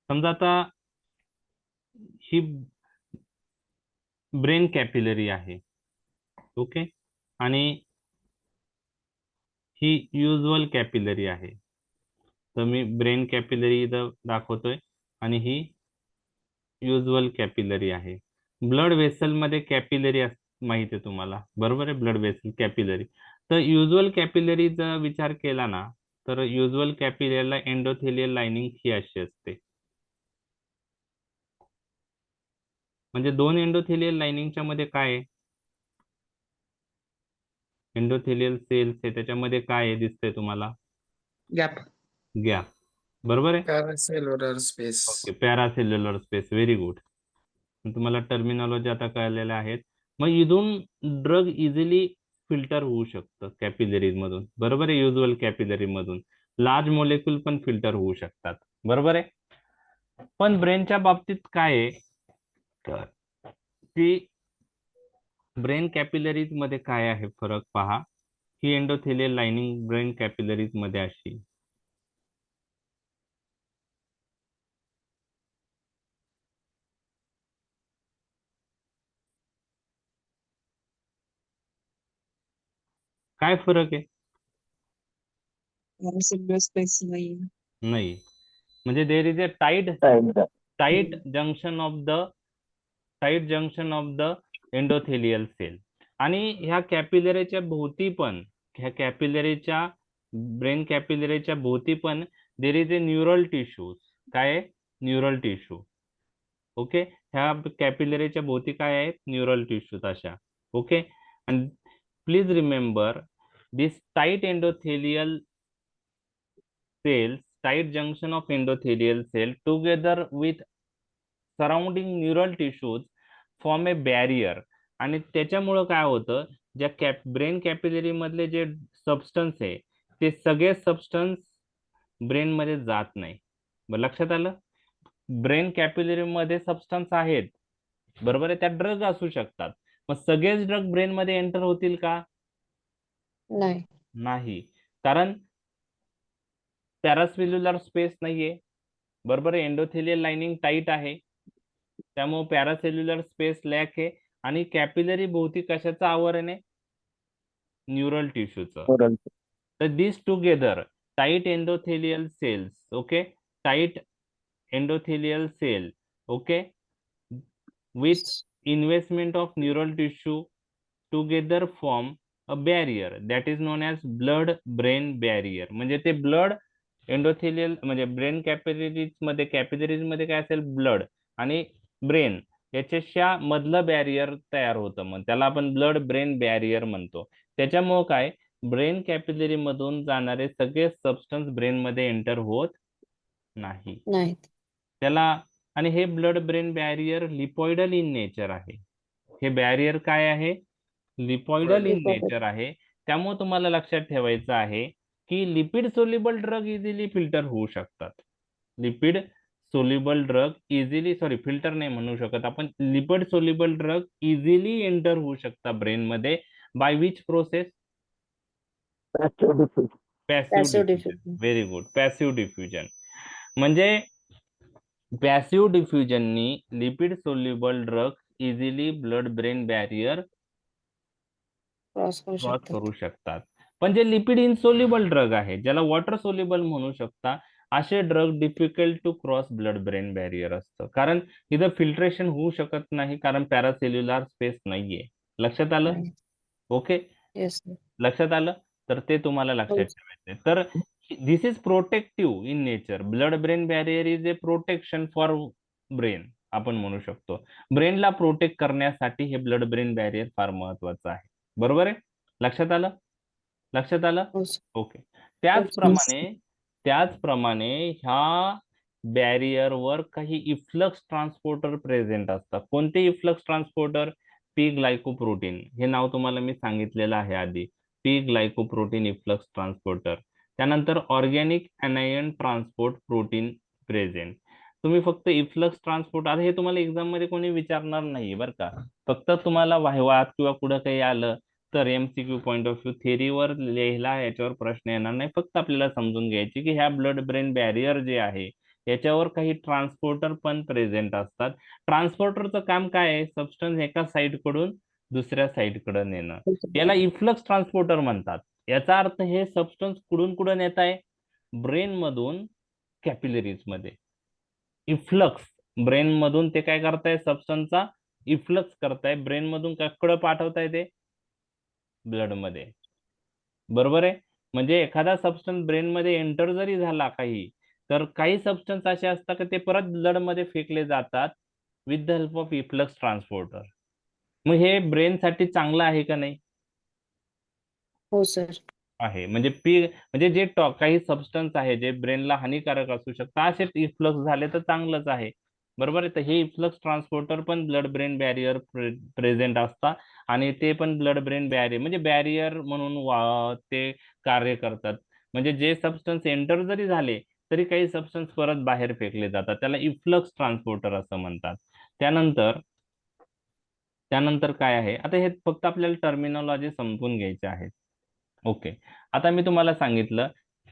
समजा आता ही ब्रेन कॅपिलरी आहे, ओके, आणि ही युजल कॅपिलरी आहे. तर मी ब्रेन कॅपिलरी इथं दाखवतोय आणि ही युजल कॅपिलरी आहे. ब्लड वेसल मध्ये कॅपिलरी माहिती आहे तुम्हाला, बरोबर आहे? Blood vessel capillary. तर युजल कॅपिलरीचा विचार केला ना, तर युजल कॅपिलरीला एंडोथेलियल लाइनिंग ही अशी असते. म्हणजे दोन एंडोथेलियल लाइनिंगच्या मध्ये काय आहे? एंडोथेलियल सेल्स आहे, त्याच्यामध्ये काय आहे दिसतंय तुम्हाला? गॅप. गॅप, बरोबर आहे? Paracellular space. ओके, पॅरासेल्युलर स्पेस, व्हेरी गुड. तुम्हाला टर्मिनॉलॉजी आता कळलेल्या आहेत. मग इथून ड्रग इझिली फिल्टर होऊ शकतं कॅपिलरीज मधून, बरोबर आहे? युजल कॅपिलरी मधून लार्ज मॉलिक्यूल पण फिल्टर होऊ शकतात, बरोबर आहे? पण ब्रेनच्या बाबतीत काय आहे की ब्रेन कॅपिलरीज मध्ये काय आहे फरक पहा. ही एंडोथेलियल लाइनिंग ब्रेन कॅपिलरीज मध्ये अशी, काय फरक आहे? पॅरासेल्युलर स्पेस नाही. नाही, म्हणजे there is a tight junction of the endothelial cell. आणि ह्या कॅपिलरीच्या भोवती पण, ह्या कॅपिलरीच्या ब्रेन कॅपिलरीच्या भोवती पण there is a neural tissues. काय? Neural tissue, okay. ह्या कॅपिलरीच्या भोवती काय आहेत? न्यूरल टिश्यूज अशा, ओके. आणि please remember this tight endothelial cells, tight junction of endothelial cell together with surrounding neural tissues form a barrier. आणि त्याच्यामुळं काय होतं, ज्या ब्रेन कॅपिलरी मधले जे सबस्टन्स आहे ते सगळे सबस्टन्स ब्रेन मध्ये जात नाही. लक्षात आलं? ब्रेन कॅपिलरी मध्ये सबस्टन्स आहेत, बरोबर आहे? त्यात ड्रग असू शकतात, मग सगळेच ड्रग ब्रेन मध्ये एंटर होतील का? नाही, कारण पॅरासेल्युलर स्पेस नाहीये, बरोबर आहे? एंडोथेलियल लाइनिंग टाईट आहे, त्यामुळे पॅरासेल्युलर स्पेस लॅक आहे. आणि कॅपिलरी भोवती कशाचं आवरण आहे? न्यूरल टिश्यूचं. तर this together tight endothelial cells, okay, tight endothelial cell, okay, with investment of neural tissue together form a barrier that is known as blood brain barrier. म्हणजे ते ब्लड एंडोथेलियल म्हणजे ब्रेन कॅपिलरीज मध्ये काय असेल? ब्लड आणि ब्रेन याच्याच्या मधलं बॅरियर तयार होतं, मग त्याला आपण ब्लड ब्रेन बॅरियर म्हणतो. त्याच्यामुळे काय, ब्रेन कॅपिलरी मधून जाणारे सगळे सबस्टन्स ब्रेन मध्ये एंटर होत नाही त्याला. आणि हे blood brain barrier lipoidal in nature आहे. हे बॅरियर काय आहे? लिपॉइडल इन नेचर आहे. त्यामुळे तुम्हाला लक्षात ठेवायचं आहे की lipid soluble drug easily filter होऊ शकतात. Lipid soluble drug easily, sorry filter नाही म्हणू शकत आपण, lipid soluble drug easily enter होऊ शकतात ब्रेन मध्ये. By which process? Passive diffusion. Very good, passive diffusion. म्हणजे पॅसिव्ह डिफ्युजननी lipid soluble drug easily blood brain barrier cross करू शकतात. पण जे लिपिड इनसोल्युबल ड्रग आहे, ज्याला वॉटर सोल्युबल म्हणू शकता, असे drug difficult to cross blood brain barrier असतं, कारण इथं फिल्ट्रेशन होऊ शकत नाही, कारण पॅरासेल्युलर स्पेस नाहीये. लक्षात आलं? ओके, लक्षात आलं? तर ते तुम्हाला लक्षात ठेवायचं. तर this is protective in nature. Blood brain barrier is a protection for brain, आपण म्हणू शकतो. ब्रेनला प्रोटेक्ट करण्यासाठी हे ब्लड ब्रेन बॅरियर फार महत्वाचं आहे, बरोबर आहे? लक्षात आलं? लक्षात आलं? ओके. त्याचप्रमाणे ह्या बॅरियरवर काही इफ्लक्स ट्रान्सपोर्टर प्रेझेंट असतात. कोणते इफ्लक्स ट्रान्सपोर्टर? पी ग्लायकोप्रोटीन, हे नाव तुम्हाला मी सांगितलेलं आहे आधी. P glycoprotein efflux transporter. त्यानंतर organic anion transport protein present. तुम्ही फक्त इफ्लक्स ट्रान्सपोर्ट, आता हे तुम्हाला एक्झाम मध्ये कोणी विचारणार नाही बरं का. फक्त तुम्हाला वाहिवात किंवा कुठं काही आलं तर एमसीक्यू पॉईंट ऑफ व्ह्यू थेरीवर लिहिला याच्यावर प्रश्न येणार नाही. फक्त आपल्याला समजून घ्यायची की ह्या ब्लड ब्रेन बॅरियर जे आहे याच्यावर काही ट्रान्सपोर्टर पण प्रेझेंट असतात. ट्रान्सपोर्टरचं काम काय आहे? सबस्टन्स एका साईड कडून दुसऱ्या साईड कडे नेणं. याला इफ्लक्स ट्रान्सपोर्टर म्हणतात. याचा अर्थ हे सबस्टन्स कुठून येत आहे? ब्रेन मधून कॅपिलरीज मध्ये. इफ्लक्स ब्रेन मधून ते काय करताय? सबस्टन्सचा इफ्लक्स करताय. ब्रेन मधून कडे पाठवताय ते ब्लड मध्ये. बरोबर आहे. म्हणजे एखादा सबस्टन्स ब्रेन मध्ये एंटर जरी झाला काही, तर काही सबस्टन्स असे असतात की ते परत ब्लड मध्ये फेकले जातात with the help of efflux transporter. मग हे ब्रेन साठी चांगलं आहे का नाही? हो सर. आहे. म्हणजे जे काही सबस्टन्स आहे जे ब्रेनला हानिकारक असू शकतात असे इफ्लक्स झाले तर चांगलंच आहे. बरोबर आहे. तर हे इफ्लक्स ट्रान्सपोर्टर पण ब्लड ब्रेन बॅरियर प्रेझेंट असतात आणि ते पण ब्लड ब्रेन बॅरियर म्हणजे बॅरियर म्हणून ते कार्य करतात. म्हणजे जे सबस्टन्स एंटर जरी झाले तरी काही सबस्टन्स परत बाहेर फेकले जातात. त्याला इफ्लक्स ट्रान्सपोर्टर असं म्हणतात. त्यानंतर काय आहे? आता हे फक्त आपल्याला टर्मिनॉलॉजी समजून घ्यायचे आहे. ओके. आता मी तुम्हाला सांगितलं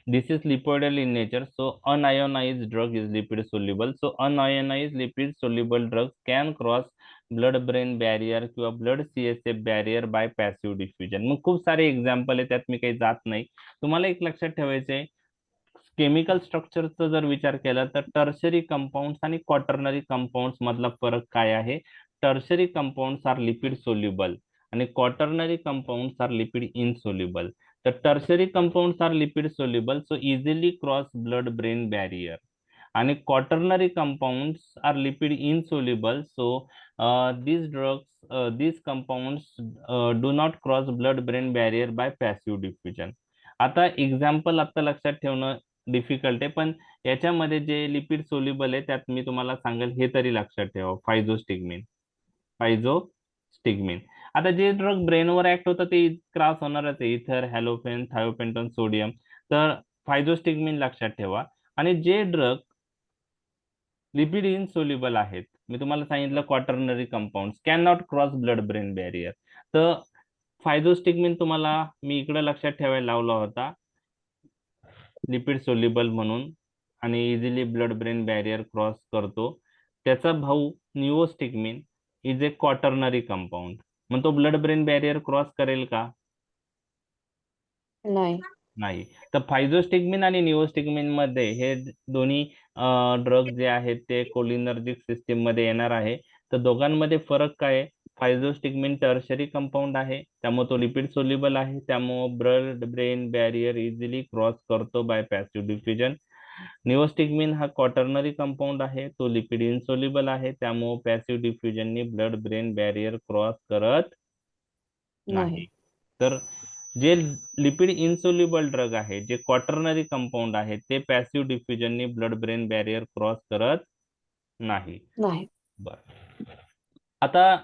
this is lipoidal in nature, so unionized drug is lipid soluble. So unionized lipid soluble drug can cross blood brain barrier किंवा blood CSF barrier by passive diffusion. मग खूप सारे एक्झाम्पल आहे, त्यात मी काही जात नाही. तुम्हाला एक लक्षात ठेवायचंय, केमिकल स्ट्रक्चरचा जर विचार केला तर टर्शरी कंपाऊंड्स आणि क्वाटर्नरी कंपाऊंड्स मधला फरक काय आहे? Tertiary compounds are lipid soluble आणि quaternary compounds are lipid insoluble. The tertiary compounds are lipid soluble, so easily cross blood-brain barrier. And quaternary compounds are lipid insoluble, so these compounds do not cross blood-brain barrier by passive diffusion. आता एक्झाम्पल आता लक्षात ठेवणं डिफिकल्ट आहे, पण याच्यामध्ये जे लिपिड सोल्युबल आहे त्यात मी तुम्हाला सांगेल हे तरी लक्षात ठेवा. फायझोस्टिग्मिन. आता जे ड्रग ब्रेनवर ऍक्ट होतं ते क्रॉस होणारच आहे. इथर, हॅलोपेन, थायोपेंटॉन, सोडियम. तर फायझोस्टिग्मिन लक्षात ठेवा. आणि जे ड्रग लिपिड इनसोल्युबल आहेत, मी तुम्हाला सांगितलं quaternary compounds can not cross blood brain barrier. तर फायझोस्टिग्मिन तुम्हाला मी इकडे लक्षात ठेवायला लावला होता लिपिड सोल्युबल म्हणून आणि easily blood brain barrier cross करतो. त्याचा भाऊ निओस्टिग्मिन इज ए क्वाटर्नरी कंपाऊंड. मग तो ब्लड ब्रेन बॅरियर क्रॉस करेल का? नाही. तर फायझोस्टिग्मिन आणि निओस्टिग्मिन मध्ये हे दोन्ही ड्रग जे आहेत ते कोलिनर्जिक सिस्टीम मध्ये येणार आहे. तर दोघांमध्ये फरक काय आहे? फायझोस्टिग्मिन टर्शरी कंपाऊंड आहे, त्यामुळे तो लिपिड सोल्युबल आहे, त्यामुळे blood brain barrier easily cross करतो बाय पॅसिव्ह डिफ्युजन. निओस्टिग्मिन हा क्वाटर्नरी कंपाऊंड आहे, तो लिपिड इनसोल्युबल आहे, त्यामुळे पॅसिव्ह डिफ्युजननी ब्लड ब्रेन बॅरियर क्रॉस करत नाही. तर जे लिपिड इनसोल्युबल ड्रग आहे, जे क्वाटर्नरी कंपाऊंड आहे, ते पॅसिव्ह डिफ्युजननी ब्लड ब्रेन बॅरियर क्रॉस करत नाही. बर. आता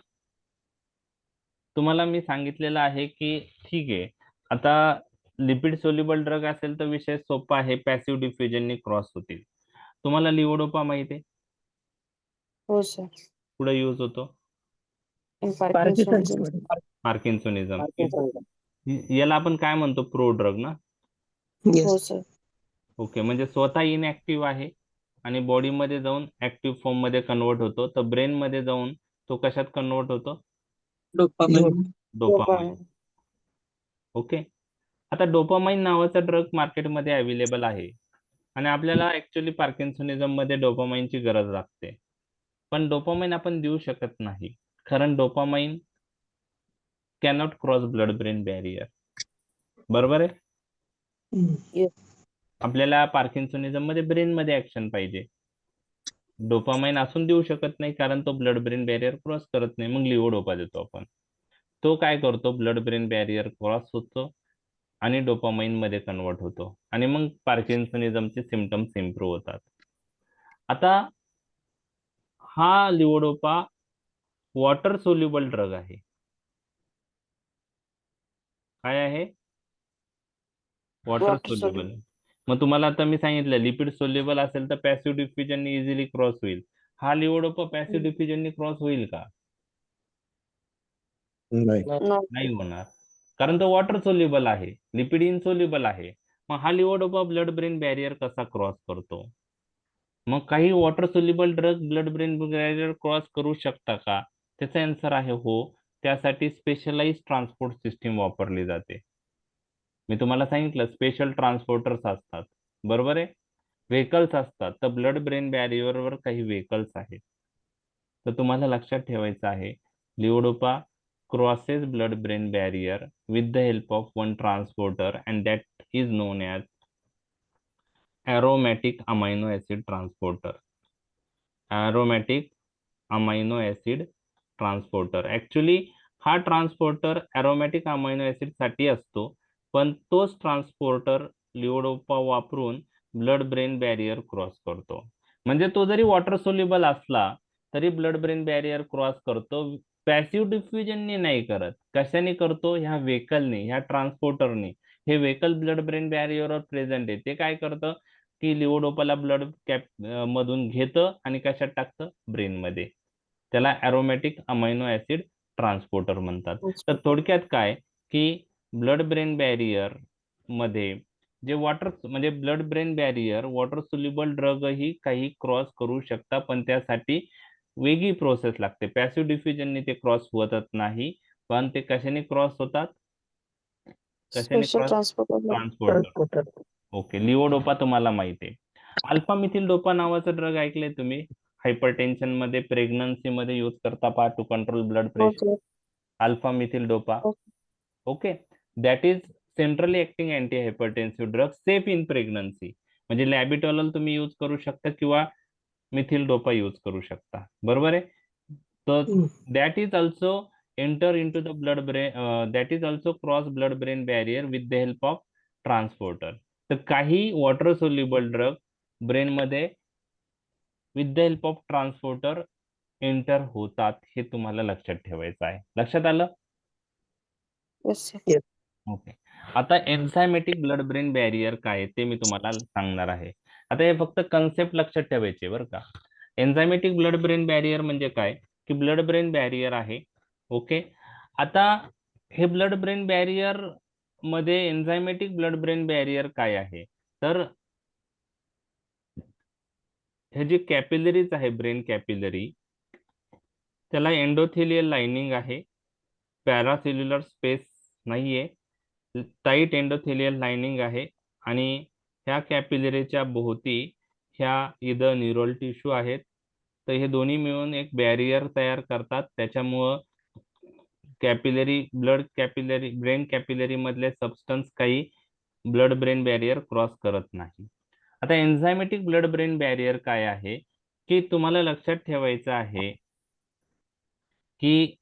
तुम्हाला मी सांगितलेलं आहे की ठीक आहे, आता लिपिड सोल्युबल ड्रग असेल तर विषय सोपा आहे, पॅसिव्ह डिफ्युजननी क्रॉस होतील. तुम्हाला लिओडोपा माहिती आहे? हो सर. पुढे यूज होतो पार्किन्सोनिझम. याला आपण काय म्हणतो? प्रो ड्रग ना? हो सर. ओके. म्हणजे स्वतः इनऍक्टिव्ह आहे आणि बॉडीमध्ये जाऊन ऍक्टिव्ह फॉर्म मध्ये कन्वर्ट होतो. तर ब्रेन मध्ये जाऊन तो कशात कन्वर्ट होतो? डोपामाइन. ओके. आता डोपामाइन नावाचा ड्रग मार्केटमध्ये अवेलेबल आहे आणि आपल्याला ऍक्च्युली पार्किन्सोनिझम मध्ये डोपामाइनची गरज लागते, पण डोपामाइन आपण देऊ शकत नाही, कारण dopamine cannot cross blood brain barrier. बरोबर आहे? आपल्याला पार्किन्सोनिझम मध्ये ब्रेन मध्ये ऍक्शन पाहिजे. डोपामाइन असून देऊ शकत नाही कारण तो ब्लड ब्रेन बॅरियर क्रॉस करत नाही. मग लिओडोपा देतो आपण. तो काय करतो? ब्लड ब्रेन बॅरियर क्रॉस होतो आणि डोपामाइन मध्ये कन्वर्ट होतो आणि मग पार्किन्सनिझमचे सिम्पटम्स इम्प्रूव्ह होतात. आता हा लिओडोपा वॉटर सोल्युबल ड्रग आहे. काय आहे? Water Water soluble. मग तुम्हाला आता मी सांगितलं लिपिड सोल्युबल असेल तर पॅसिव्ह डिफ्युजनने इझिली क्रॉस होईल. हा लिओडोपा पॅसिव्ह डिफ्युजनने क्रॉस होईल का? नाही. No. नाही होणार, कारण तो वॉटर सोल्युबल आहे, लिपिड इनसोल्युबल आहे. मग हा लिओडोपा ब्लड ब्रेन बॅरियर कसा क्रॉस करतो? मग काही water soluble drug blood brain barrier cross करू शकता का? त्याचा आन्सर आहे हो. त्यासाठी स्पेशलाइज ट्रान्सपोर्ट सिस्टीम वापरली जाते. मी तुम्हाला सांगितलं स्पेशल ट्रान्सपोर्टर्स असतात, बरोबर आहे. व्हेकल्स असतात, तर ब्लड ब्रेन बॅरियरवर काही व्हेकल्स आहेत. तर तुम्हाला लक्षात ठेवायचं आहे लिओडोपा crosses blood brain barrier with the help of one transporter, and that is known as aromatic amino acid transporter. Aromatic amino acid transporter. Actually हा ट्रान्सपोर्टर अरोमॅटिक अमायनो ऍसिड साठी असतो, पण तोच ट्रान्सपोर्टर लिओडोपा वापरून ब्लड ब्रेन बॅरियर क्रॉस करतो. म्हणजे तो जरी वॉटर सोल्युबल असला तरी ब्लड ब्रेन बॅरियर क्रॉस करतो. पॅसिव्ह डिफ्युजनने नाही करत. कशाने करतो? ह्या व्हेकलने, ह्या ट्रान्सपोर्टरने. हे व्हेकल ब्लड ब्रेन बॅरियरवर प्रेझेंट आहे. ते काय करतं की लिओडोपाला ब्लड कॅप मधून घेतं आणि कशात टाकतं? ब्रेन मध्ये. त्याला अरोमॅटिक अमायनो ऍसिड ट्रान्सपोर्टर म्हणतात. तर थोडक्यात काय की ब्लड ब्रेन बॅरियर मध्ये जे वॉटर म्हणजे blood brain barrier water soluble drug ही काही क्रॉस करू शकता, पण त्यासाठी वेगळी प्रोसेस लागते. पॅसिव्ह डिफ्युजनने ते क्रॉस होतच नाही, पण ते कशाने क्रॉस होतात? कशाने Special cross? transporter. Transporter. Transporter. Okay, levodopa तुम्हाला माहिती आहे. अल्फा मिथिल डोपा नावाचा ड्रग ऐकले तुम्ही? हायपरटेन्शन मध्ये, प्रेग्नन्सी मध्ये यूज करता पहा to control blood pressure. Okay. Alpha methyl dopa. Okay. Okay, that is centrally acting anti hypertensive drug safe in pregnancy. म्हणजे लॅबिटोलल तुम्ही यूज करू शकता किंवा मिथिल डोपा यूज करू शकता, बरोबर आहे. तर that is also enter into the blood brain, that is also cross blood brain barrier with the help of transporter. तर काही वॉटर सोल्युबल ड्रग ब्रेन मध्ये with the help of transporter enter होतात, हे तुम्हाला लक्षात ठेवायचं आहे. लक्षात आलं? Yes, sir. ओके. आता एन्झायमॅटिक ब्लड ब्रेन बॅरियर काय ते मी तुम्हाला सांगणार आहे. आता हे फक्त कन्सेप्ट लक्षात ठेवायचे बरं का. एन्झायमॅटिक ब्लड ब्रेन बॅरियर म्हणजे काय की ब्लड ब्रेन बॅरियर आहे. ओके, आता हे ब्लड ब्रेन बॅरियर मध्ये एन्झायमॅटिक ब्लड ब्रेन बॅरियर काय आहे? तर हे जे कॅपिलरीज आहे, ब्रेन कॅपिलरी, त्याला एंडोथेलियल लाइनिंग आहे, पॅरासेल्युलर स्पेस नाहीये, टाईट एंडोथेलियल लाइनिंग आहे आणि ह्या कॅपिलरीच्या भोवती ह्या इथं न्यूरल टिश्यू आहेत. तर हे दोन्ही मिळून एक बॅरियर तयार करतात. त्याच्यामुळं capillary blood capillary brain capillary मधले सबस्टन्स काही ब्लड ब्रेन बॅरियर क्रॉस करत नाही. आता एन्झायमॅटिक ब्लड ब्रेन बॅरियर काय आहे की तुम्हाला लक्षात ठेवायचं आहे की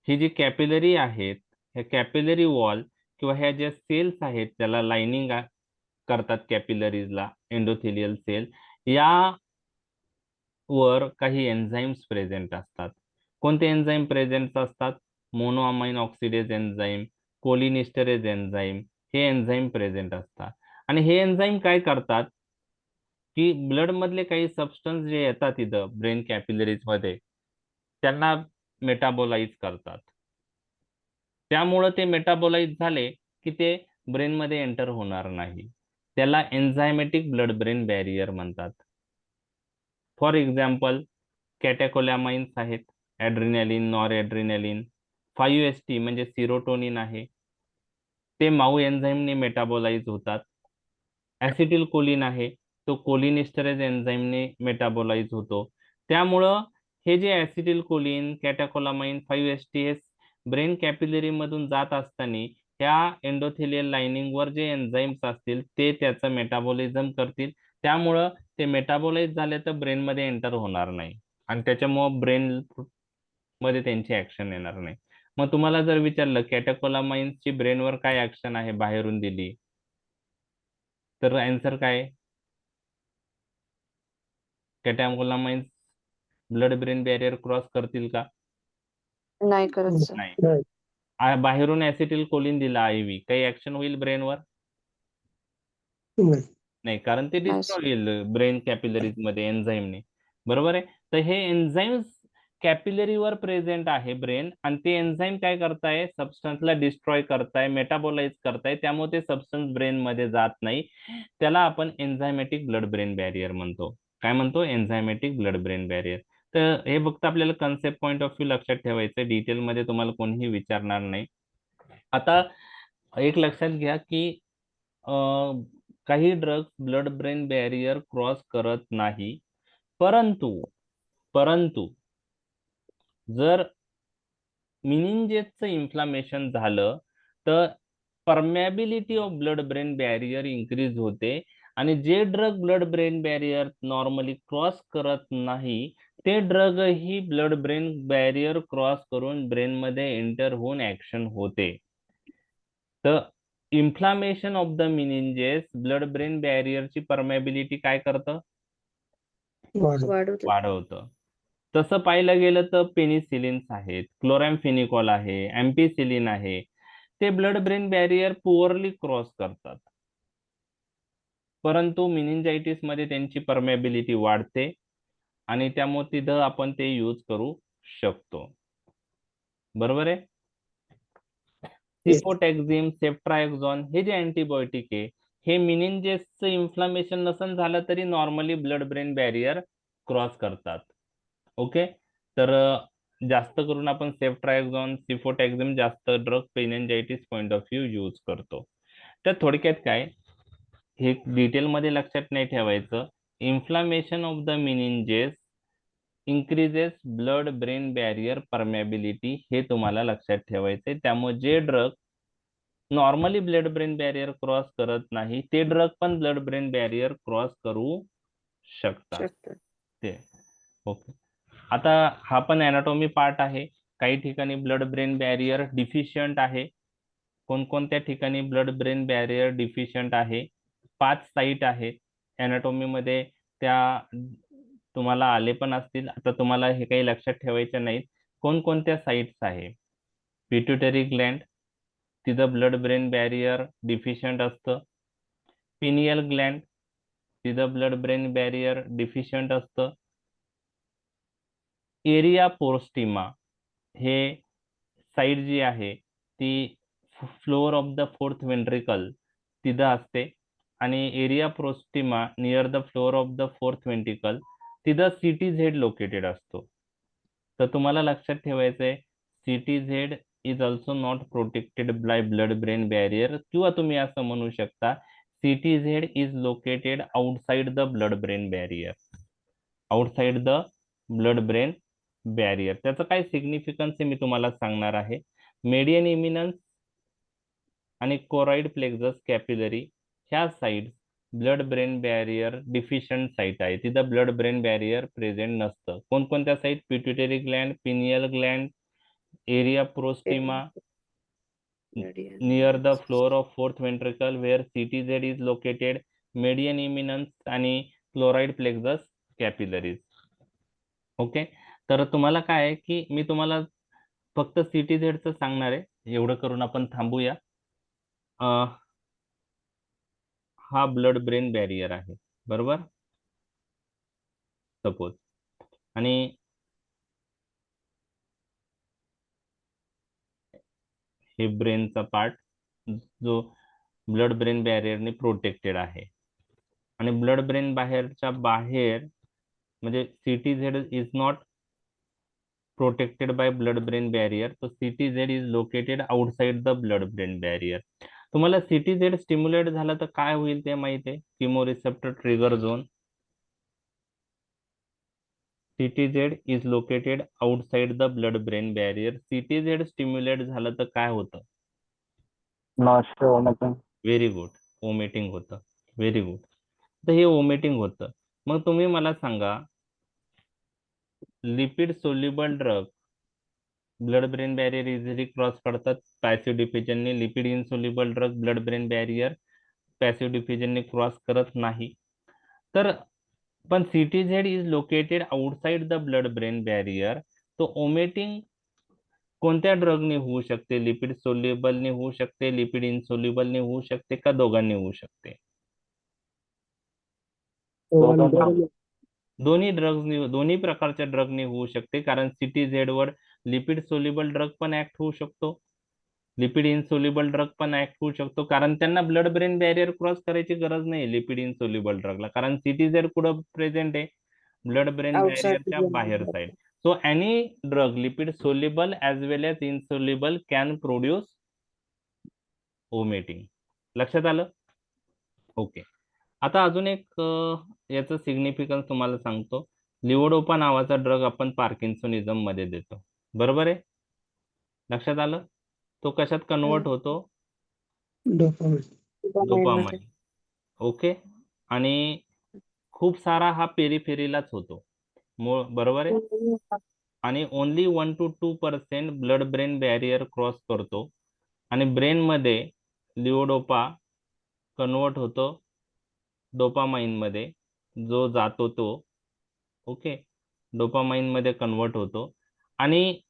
ही जी कॅपिलरी आहेत, ह्या कॅपिलरी वॉल किंवा ह्या ज्या सेल्स आहेत त्याला लाइनिंग करतात कॅपिलरीजला, एंडोथेलियल सेल, या वर काही एन्झाईम्स प्रेझेंट असतात. कोणते एन्झाईम प्रेझेंट असतात? Monoamine oxidase enzyme, cholinesterase enzyme, हे एन्झाईम प्रेझेंट असतात. आणि हे एन्झाईम काय करतात की ब्लड मधले काही सबस्टन्स जे येतात इथं ब्रेन कॅपिलरीज मध्ये त्यांना मेटाबोलाइज करतात. त्यामुळे ते मेटाबोलाइज झाले की ते ब्रेन मध्ये एंटर होणार नाही. त्याला एन्झायमॅटिक ब्लड ब्रेन बॅरियर म्हणतात. फॉर एक्झाम्पल कॅटेकोलॅमाइन्स आहेत, ऍड्रिनॅलिन, नॉर ऍड्रिनॅलिन, 5-HT म्हणजे सिरोटोनिन आहे, ते माऊ एन्झाईमने मेटाबोलाइज होतात. ऍसिटिल कोलिन आहे, तो कोलिनिस्टरेज एन्झाईमने मेटाबोलाइज होतो. त्यामुळं हे जे ऍसिटिल कोलिन, कॅटेकोलामाइन, 5-HT हे ब्रेन कॅपिलरी मधून जात असताना ह्या एंडोथेलियल लाइनिंग वर जे एन्झाईम्स असतील ते त्याचं मेटाबॉलिझम करतील. त्यामुळं ते मेटाबोलाइज झाले तर ब्रेन मध्ये एंटर होणार नाही आणि त्याच्यामुळे ब्रेन मध्ये त्यांची ऍक्शन येणार नाही. मग तुम्हाला जर विचारलं कॅटेकोलामाइन्सची ब्रेनवर काय ऍक्शन आहे बाहेरून दिली, तर आन्सर काय? कॅटेकोलामाइन्स ब्लड ब्रेन बॅरियर क्रॉस करतील का? नाही करत सर. नाही. नाही. बाहेरून ऍसिटिल कोलिन दिला आयव्ही, काही ऍक्शन होईल ब्रेनवर? नाही. नाही, कारण ते नाही डिस्ट्रॉय होईल ब्रेन कॅपिलरीज मध्ये एन्झाईमने. बरोबर आहे. तर हे एन्झाईम्स कॅपिलरीवर प्रेझेंट आहे ब्रेन, आणि ते एन्झाईम काय करताय, सबस्टन्सला डिस्ट्रॉय करताय, मेटाबोलाइज करताय, त्यामुळे ते सबस्टन्स ब्रेन मध्ये जात नाही. त्याला आपण एन्झायमॅटिक ब्लड ब्रेन बॅरियर म्हणतो. काय म्हणतो? Enzymatic blood brain barrier. तर हे फक्त आपल्याला कन्सेप्ट पॉईंट ऑफ व्ह्यू लक्षात ठेवायचं, डिटेल मध्ये तुम्हाला कोणीही विचारणार नाही. आता एक लक्षात घ्या की काही drugs blood brain barrier cross करत नाही, परंतु जर मिनिंजेसचं इन्फ्लामेशन झालं तर permeability of blood brain barrier increase होते, आणि जे drug blood brain barrier normally cross करत नाही ते ड्रग ही ब्लड ब्रेन बॅरियर क्रॉस करून ब्रेन मध्ये एंटर होऊन ऍक्शन होते. तर inflammation of the meninges blood brain बॅरियरची परमॅबिलिटी काय करतं? वाढवत. वाढवतं. तसं पाहिलं गेलं तर पेनिसिलिन्स आहेत, क्लोरॅम्फेनिकॉल आहे, अँपिसिलिन आहे, ते blood brain barrier poorly cross करतात, परंतु मिनिंजायटिस मध्ये त्यांची परमेबिलिटी वाढते, आणि त्यामुळे तिथं आपण ते यूज करू शकतो. बरोबर आहे. सिफोटॅक्झिम, सेफ्ट्राएक्झॉन हे जे अँटीबायोटिक आहे, हे मिनिंजेसचं इन्फ्लामेशन नसन झालं तरी normally blood brain barrier cross करतात. ओके. तर जास्त करून आपण सेफ्ट्राएक्झॉन, सिफोटॅक्झिम जास्त drug meningitis point of view use करतो. तर थोडक्यात काय, हे डिटेल मध्ये लक्षात नाही ठेवायचं. Inflammation of the meninges increases blood brain barrier permeability, हे तुम्हाला लक्षात ठेवायचे. त्यामुळे जे drug normally blood brain barrier cross करत नाही ते ड्रग पण ब्लड ब्रेन बॅरियर क्रॉस करू शकतात. ते ओके. आता हा पण अॅनाटॉमी पार्ट आहे. काही ठिकाणी ब्लड ब्रेन बॅरियर डिफिशियंट आहे. कोणकोणत्या ठिकाणी ब्लड ब्रेन बॅरियर डिफिशियंट आहे? 5 साईट आहेत अॅनाटॉमी मध्ये, त्या तुम्हाला आले पण असतील. आता तुम्हाला हे काही लक्षात ठेवायचे नाहीत. कोणकोणत्या साईट्स आहे? पिट्युटरी ग्लँड, तिथं ब्लड ब्रेन बॅरियर डिफिशियंट असतं. पिनियल ग्लँड, तिथं ब्लड ब्रेन बॅरियर डिफिशियंट असतं. एरिया पोस्टिमा हे साईड जी आहे ती floor of the fourth ventricle तिथं असते, आणि area postrema near the floor of the fourth ventricle तिथं CTZ लोकेटेड असतो. तर तुम्हाला लक्षात ठेवायचंय CTZ is also not protected by blood brain barrier, किंवा तुम्ही असं म्हणू शकता CTZ is located outside the blood brain barrier. Outside the blood brain barrier. त्याचं काय सिग्निफिकन्स आहे मी तुम्हाला सांगणार आहे. मेडियन इमिनन्स आणि कोरॉइड प्लेक्सस कॅपिलरी ह्या site blood brain barrier deficient site आहे, तिथं ब्लड ब्रेन बॅरियर प्रेझेंट नसतं. कोणकोणत्या site? Pituitary gland, pineal gland, area postrema near the floor of fourth ventricle where CTZ is located, median eminence आणि क्लोराइड प्लेक्सस कॅपिलरीज. ओके. तर तुम्हाला काय आहे की मी तुम्हाला फक्त CTZ सांगणार आहे. एवढं करून आपण थांबूया. हा ब्लड ब्रेन बॅरियर आहे, बरोबर, सपोज, आणि हे ब्रेनचा पार्ट जो ब्लड ब्रेन बॅरियरने प्रोटेक्टेड आहे, आणि ब्लड ब्रेन बाहेरच्या बाहेर म्हणजे CTZ is not protected by blood brain barrier, so CTZ is located outside the blood brain barrier. तुम्हाला CTZ स्टिम्युलेट झाला तर काय होईल ते माहिती आहे? Chemoreceptor trigger zone. CTZ is located outside the blood brain barrier. CTZ stimulate झालं तर काय होतं? व्हेरी गुड, ओमेटिंग होतं. Very good. तर हे ओमेटिंग होतं. मग तुम्ही मला सांगा lipid soluble drug blood brain barrier easily cross करतात पॅसिव्ह डिफ्युजनने. Lipid insoluble drug blood brain barrier passive डिफ्युजनने क्रॉस करत नाही. तर पण CTZ is located outside the blood brain barrier. तो ओमेटिंग कोणत्या ड्रगने होऊ शकते? लिपिड सोल्युबलने होऊ शकते, लिपिड इनसोल्युबलने होऊ शकते, का दोघांनी होऊ शकते? दोन्ही प्रकारच्या ड्रगने होऊ शकते, कारण CTZ वर लिपिड सोल्युबल ड्रग पण ऍक्ट होऊ शकतो, लिपिड इनसोल्युबल ड्रग पण ऍक्ट होऊ शकतो, कारण त्यांना ब्लड ब्रेन बॅरियर क्रॉस करायची गरज नाही लिपिड इनसोल्युबल ड्रगला, कारण CTZ कुठं प्रेझेंट आहे? ब्लड ब्रेन Outside the बॅरियरच्या blood बाहेर barrier. Side. So any drug lipid soluble as well as insoluble can produce vomiting. लक्षात आलं? ओके. आता अजून एक याचं सिग्निफिकन्स तुम्हाला सांगतो. लिओडोपा नावाचा ड्रग आपण पार्किन्सोनिझम मध्ये देतो, बरोबर आहे? लक्षात आलं? तो कशात कन्वर्ट होतो? डोपामाइन. Dopamine मध्ये. डोपामाइन. ओके. आणि खूप सारा हा पेरिफेरीलाच होतो, बरोबर आहे? आणि only 1 to 2% blood brain barrier cross करतो, आणि ब्रेन मध्ये लिओडोपा कन्वर्ट होतो डोपामाइन मध्ये, जो जातो तो. ओके. डोपामाइन मध्ये कन्वर्ट होतो, आणि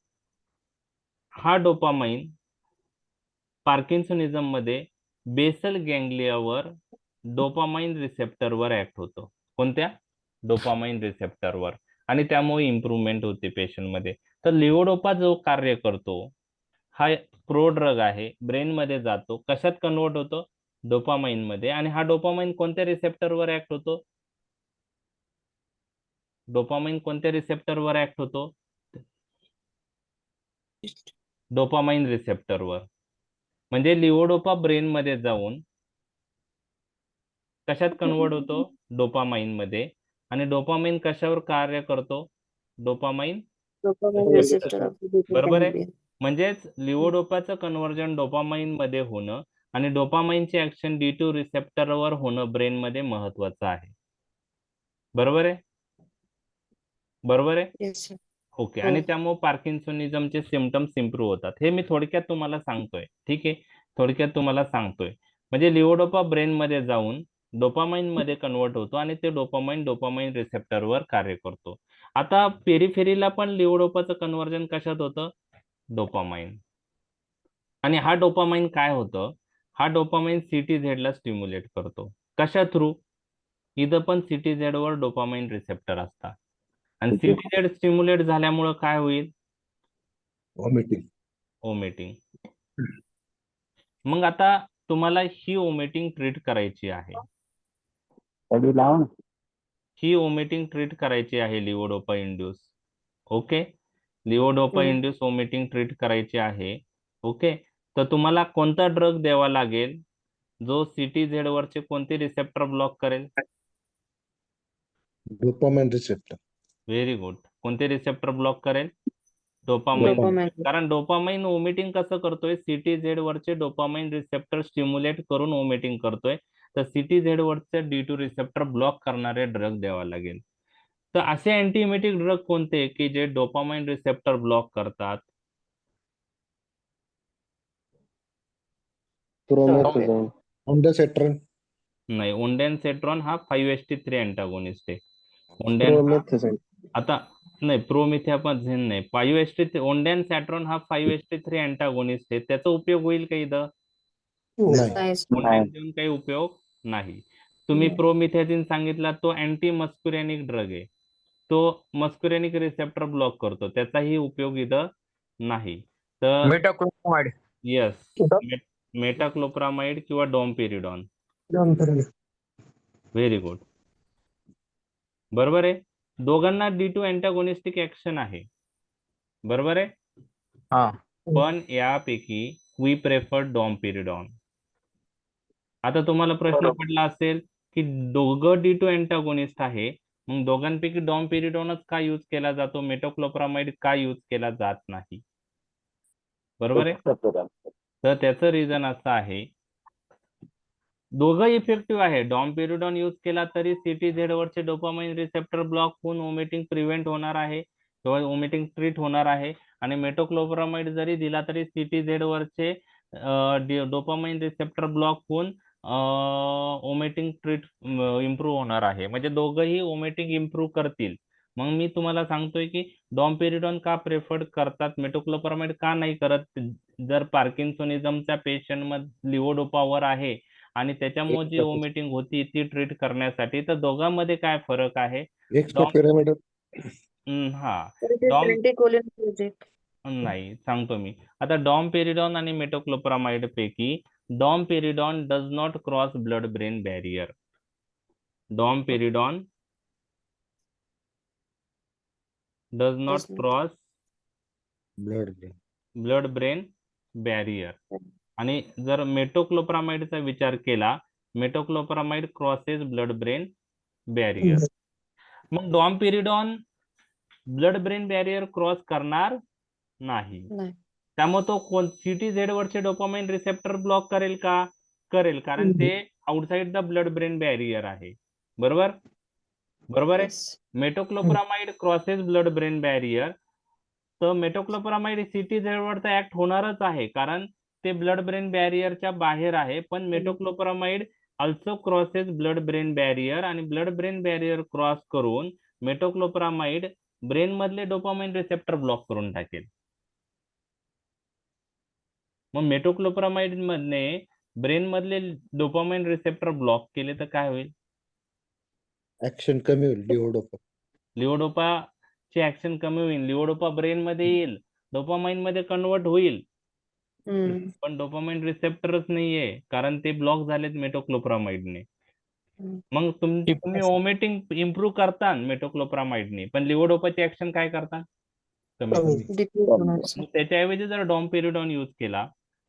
हा डोपामाइन पार्किन्सोनिझम मध्ये बेसल गँग्लियावर डोपामाइन रिसेप्टरवर ऍक्ट होतो. कोणत्या? डोपामाइन रिसेप्टरवर. आणि त्यामुळे इम्प्रूव्हमेंट होते पेशंट मध्ये. तर लिओडोपा जो कार्य करतो हा प्रोड्रग आहे, ब्रेन मध्ये जातो, कशात कन्वर्ट होतो? डोपामाइन मध्ये. आणि हा डोपामाइन कोणत्या रिसेप्टरवर ऍक्ट होतो? डोपामाइन कोणत्या रिसेप्टरवर ऍक्ट होतो? डोपामाइन रिसेप्टरवर. म्हणजे लिओडोपा ब्रेन मध्ये जाऊन कशात कन्वर्ट होतो? डोपामाइन मध्ये. आणि डोपामाइन कशावर कार्य करतो? Dopamine Dopamine receptor of the बरोबर आहे? ganglion. म्हणजेच लिओडोपाचं कन्व्हर्जन डोपामाइन मध्ये होणं आणि डोपामाइनचे ऍक्शन D2 रिसेप्टरवर होणं ब्रेन मध्ये महत्वाचं आहे, बरोबर आहे? बरोबर आहे? Yes, sir. ओके. हो. आणि त्यामुळे पार्किन्सोनिझमचे सिम्पटम्स इम्प्रूव्ह होतात. हे मी थोडक्यात तुम्हाला सांगतोय, ठीक आहे? थोडक्यात तुम्हाला सांगतोय. म्हणजे लिओडोपा ब्रेन मध्ये जाऊन डोपामाइन मध्ये कन्वर्ट होतो, आणि ते डोपामाइन रिसेप्टरवर कार्य करतो. आता पेरिफेरीला पण लिओडोपाचं कन्व्हर्जन कशात होतं? डोपामाइन. आणि हा डोपामाइन काय होतं? हा डोपामाइन CTZ ला स्टिम्युलेट करतो. कशा थ्रू? इथं पण CTZ वर डोपामाइन रिसेप्टर असतात, आणि CTZ स्टिम्युलेट झाल्यामुळं काय होईल? ओमेटिंग. मग आता तुम्हाला ही ओमेटिंग ट्रीट करायची आहे. ही ओमेटिंग ट्रीट करायची आहे levodopa induce. Okay. Levodopa induce vomiting treat करायची आहे. ओके. तर तुम्हाला कोणता ड्रग द्यावा लागेल जो CTZ वरचे कोणते रिसेप्टर ब्लॉक करेल? Dopamine receptor. Very good. कोणते रिसेप्टर ब्लॉक करेल? डोपामाइन. Dopamine. कारण डोपामाइन ओमिटिंग कसं करतोय? CTZ वरचे डोपामाइन रिसेप्टर स्टिम्युलेट करून ओमिटिंग करतोय. तर CTZ वरचे D2 रिसेप्टर ब्लॉक करणारे ड्रग द्यावा लागेल. तर असे अँटीएमेटिक ड्रग कोणते की जे डोपामाइन रिसेप्टर ब्लॉक करतात? प्रोमेथाझोन. ओंडासेट्रन. नाही, ओंडॅनसेट्रॉन हा 5-HT3 अँटागोनिस्ट आहे. ओंडॅन प्रोमेथाझोन. आता नाही, प्रोमिथॅपाझिन नाही, 5-HT3. ओंडॅनसॅट्रॉन हा 5-HT3 अँटागोनिस्ट आहे. त्याचा उपयोग होईल का इथं? नाही. Nice. ओंडॅन देऊन काही उपयोग नाही. तुम्ही प्रोमिथॅझिन सांगितला, तो अँटी मस्कुरेनिक ड्रग आहे, तो मस्कुरेनिक रिसेप्टर ब्लॉक करतो, त्याचाही उपयोग इथं नाही. तर मेटाक्लोप्रामाइड. येस, मेटाक्लोप्रामाइड किंवा डॉम्पेरिडॉन. Very good. बरोबर आहे. दोघांना D2 अँटागोनिस्टिक ऍक्शन आहे, बरोबर आहे? हा. पण यापैकी वी प्रेफर डॉम्पेरिडॉन. आता तुम्हाला प्रश्न पडला असेल की दोघं D2 अँटागोनिस्ट आहे, मग दोघांपैकी डॉम्पेरिडॉनच का यूज केला जातो, मेटोक्लोप्रामाइड का यूज केला जात नाही? बरोबर आहे. तर त्याचं रिझन असं आहे, दोघं इफेक्टिव्ह आहे. डॉम्पेरिडॉन यूज केला तरी CTZ वरचे डोपामाइन रिसेप्टर ब्लॉक होऊन ओमिटिंग प्रिव्हेंट होणार आहे. तेव्हा ओमिटिंग ट्रीट होणार आहे. आणि मेटोक्लोप्रामाइड जरी दिला तरी CTZ वरचे डोपामाइन रिसेप्टर ब्लॉक होऊन ओमिटिंग ट्रीट इम्प्रूव्ह होणार आहे. म्हणजे दोघंही ओमिटिंग इम्प्रूव्ह करतील. मग मी तुम्हाला सांगतोय की डॉम्पेरिडॉन का प्रेफर्ड करतात, मेटोक्लोप्रामाइड का नाही करत. जर पार्किन्सोनिझमच्या पेशंट मध्ये लिव्होडोपावर आहे आणि त्याच्यामुळे जी ओमिटिंग होती ती ट्रीट करण्यासाठी, तर दोघांमध्ये काय फरक आहे. एक्स्ट्रा पिरामिड हा तर it is डॉम anticholinergic. नाही सांगतो मी आता. डॉम्पेरिडॉन आणि मेटोक्लोप्रामाइड पैकी domperidone does not cross blood brain barrier. Domperidone does not Does not. Cross blood blood brain barrier. आणि जर मेटोक्लोप्रामाइडचा विचार केला, metoclopramide crosses blood brain barrier. मग domperidone blood brain barrier cross करणार नाही. नाही. त्यामुळे तो CTZ वरचे डोपामाइन रिसेप्टर ब्लॉक करेल का? करेल, कारण ते outside the blood brain barrier आहे. बरोबर बरोबर आहे. Yes. Metoclopramide crosses blood brain barrier. तर मेटोक्लोप्रामाइड CTZ वर तर ऍक्ट होणारच आहे, कारण ते ब्लड ब्रेन बॅरियरच्या बाहेर आहे. पण metoclopramide also crosses blood brain barrier, आणि ब्लड ब्रेन बॅरियर क्रॉस करून मेटोक्लोप्रामाइड ब्रेन मधले डोपामाइन रिसेप्टर ब्लॉक करून टाकेल. मग मेटोक्लोप्रामाइड मधने ब्रेन मधले डोपामाइन रिसेप्टर ब्लॉक केले तर काय होईल? ऍक्शन कमी होईल लिव्होडोपा. लिव्होडोपाची ऍक्शन कमी होईल. लिव्होडोपा ब्रेन मध्ये येईल, डोपामाइन मध्ये कन्वर्ट होईल, हम्म. पण डोपामाइन रिसेप्टरच नाहीये, कारण ते ब्लॉक झालेत मेटोक्लोप्रामाइडने. मग तुम्ही ओमिटिंग इम्प्रूव्ह करता मेटोक्लोप्रामाइडने, पण लिव्होडोपाची ऍक्शन काय करता? कमी. Decrease होणार. मग त्याच्याऐवजी जर डॉम्पेरिडॉन यूज केला,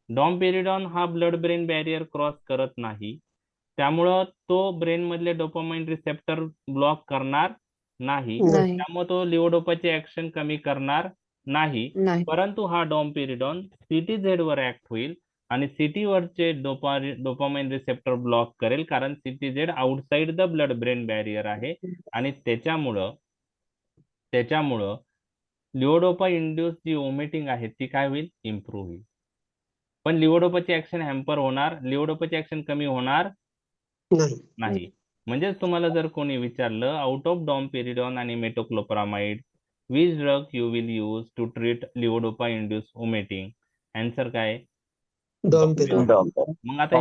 डॉम्पेरिडॉन हा ब्लड ब्रेन बॅरियर क्रॉस करत नाही, त्यामुळं तो ब्रेन मधले डोपामाइन रिसेप्टर ब्लॉक करणार नाही, नाही. त्यामुळे तो लिव्होडोपाची ऍक्शन कमी करणार नाही. नाही. परंतु हा डॉम्पेरिडॉन CTZ वर ऍक्ट होईल आणि CT वरचे डोपामाइन रिसेप्टर ब्लॉक करेल, कारण CTZ outside the blood brain barrier आहे. आणि त्याच्यामुळं लिव्होडोपा इंड्यूस जी ओमिटिंग आहे ती काय होईल? इम्प्रूव्ह होईल. पण लिव्होडोपाची ऍक्शन हॅम्पर होणार, लिव्होडोपाची ऍक्शन कमी होणार नाही. म्हणजेच तुम्हाला जर कोणी विचारलं आउट ऑफ डॉम्पेरिडॉन आणि metoclopramide which drug you will use to treat levodopa induce vomiting, answer काय? मग आता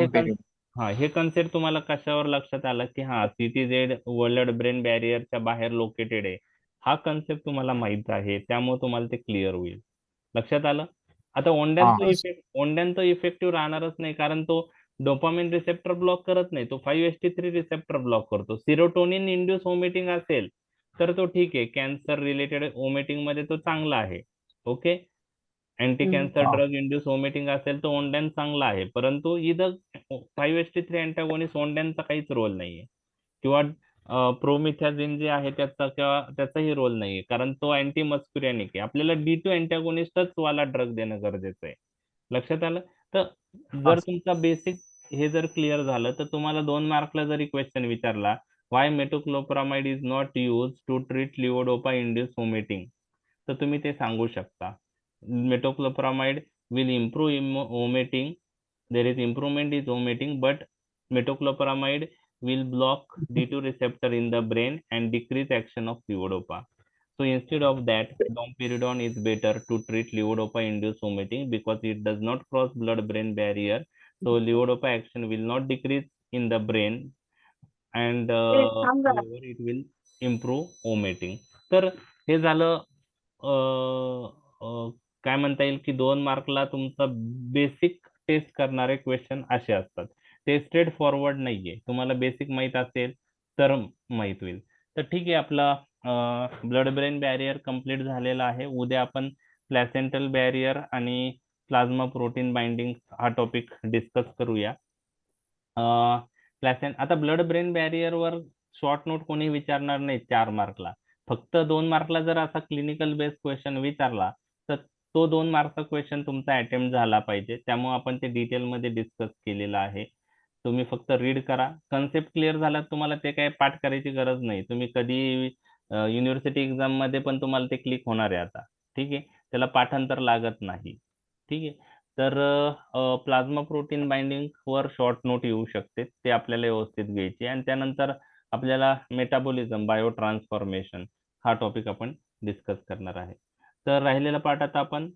हे कन्सेप्ट तुम्हाला कशावर लक्षात आलं की CTZ ब्लड ब्रेन बॅरियरच्या बाहेर लोकेटेड आहे. हा कन्सेप्ट तुम्हाला माहित आहे, त्यामुळे तुम्हाला ते क्लिअर होईल. लक्षात आलं? आता ओंड्यांचा इफेक्टिव्ह राहणारच नाही, कारण तो डोपामिन रिसेप्टर ब्लॉक करत नाही, तो 5-HT3 रिसेप्टर ब्लॉक करतो. सिरोटोनिन इंड्यूस ओमिटिंग असेल तर तो ठीक आहे, कॅन्सर रिलेटेड ओमिटिंग मध्ये तो चांगला आहे. Okay, anti cancer drug induce omitting असेल तर ओंड्यान चांगला आहे. परंतु इथं 5-HT3 अँटागोनिस्ट ओंड्यांचा काहीच रोल नाहीये, किंवा प्रोमिथॅझिन जे आहे त्याचाही रोल नाहीये, कारण तो अँटी मस्क्युरियानिक आहे. आपल्याला D2 अँटागोनिस्टच वाला ड्रग देणं गरजेचं आहे. लक्षात आलं? तर जर तुमचा बेसिक हे जर क्लिअर झालं तर तुम्हाला 2 मार्कला जरी क्वेश्चन विचारला, why metoclopramide is not use to treat levodopa induce vomiting, तर तुम्ही ते सांगू शकता. Metoclopramide will improve vomiting. There is improvement in vomiting, but metoclopramide will block D2 receptor in the brain and decrease action of levodopa. So instead of that, domperidone is better to treat levodopa induced vomiting because it does not cross blood-brain barrier. So levodopa action will not decrease in the brain, and however it will improve vomiting. तर हे झालं काय म्हणता येईल की 2 मार्कला तुमचा बेसिक टेस्ट करणारे क्वेश्चन असे असतात. ते स्ट्रेट फॉरवर्ड नाहीये. तुम्हाला बेसिक माहित असेल तर माहित होईल. तर ठीक आहे, आपला ब्लड ब्रेन बॅरियर कंप्लीट झालेला आहे. उद्या आपण प्लॅसेंटल बॅरियर आणि प्लाझ्मा प्रोटीन बाइंडिंग हा टॉपिक डिस्कस करूया. आता ब्लड ब्रेन बॅरियर वर शॉर्ट नोट कोणी विचारणार नाही 4 मार्कला. फक्त 2 मार्कला जर असा क्लिनिकल बेस्ड क्वेश्चन विचारला तर तो 2 मार्कचा क्वेश्चन तुमचा अटेम्प्ट झाला पाहिजे. त्यामुळे आपण ते डिटेल मध्ये डिस्कस केलेलं आहे. तुम्ही फक्त रीड करा. कन्सेप्ट क्लिअर झाला, तुम्हाला ते काही पाठ करायची गरज नाही. तुम्ही कधी युनिव्हर्सिटी एक्झाम मध्ये पण तुम्हाला ते क्लिक होणार आहे आता. ठीक आहे, त्याला पाठांतर लागत नाही. ठीक आहे, तर प्लाझ्मा प्रोटीन बाइंडिंग वर शॉर्ट नोट येऊ शकते, ते आपल्याला व्यवस्थित घ्यायची. आणि त्यानंतर आपल्याला मेटाबॉलिझम, बायो ट्रान्सफॉर्मेशन हा टॉपिक आपण डिस्कस करणार आहे. तर राहिलेला पाठ आता आपण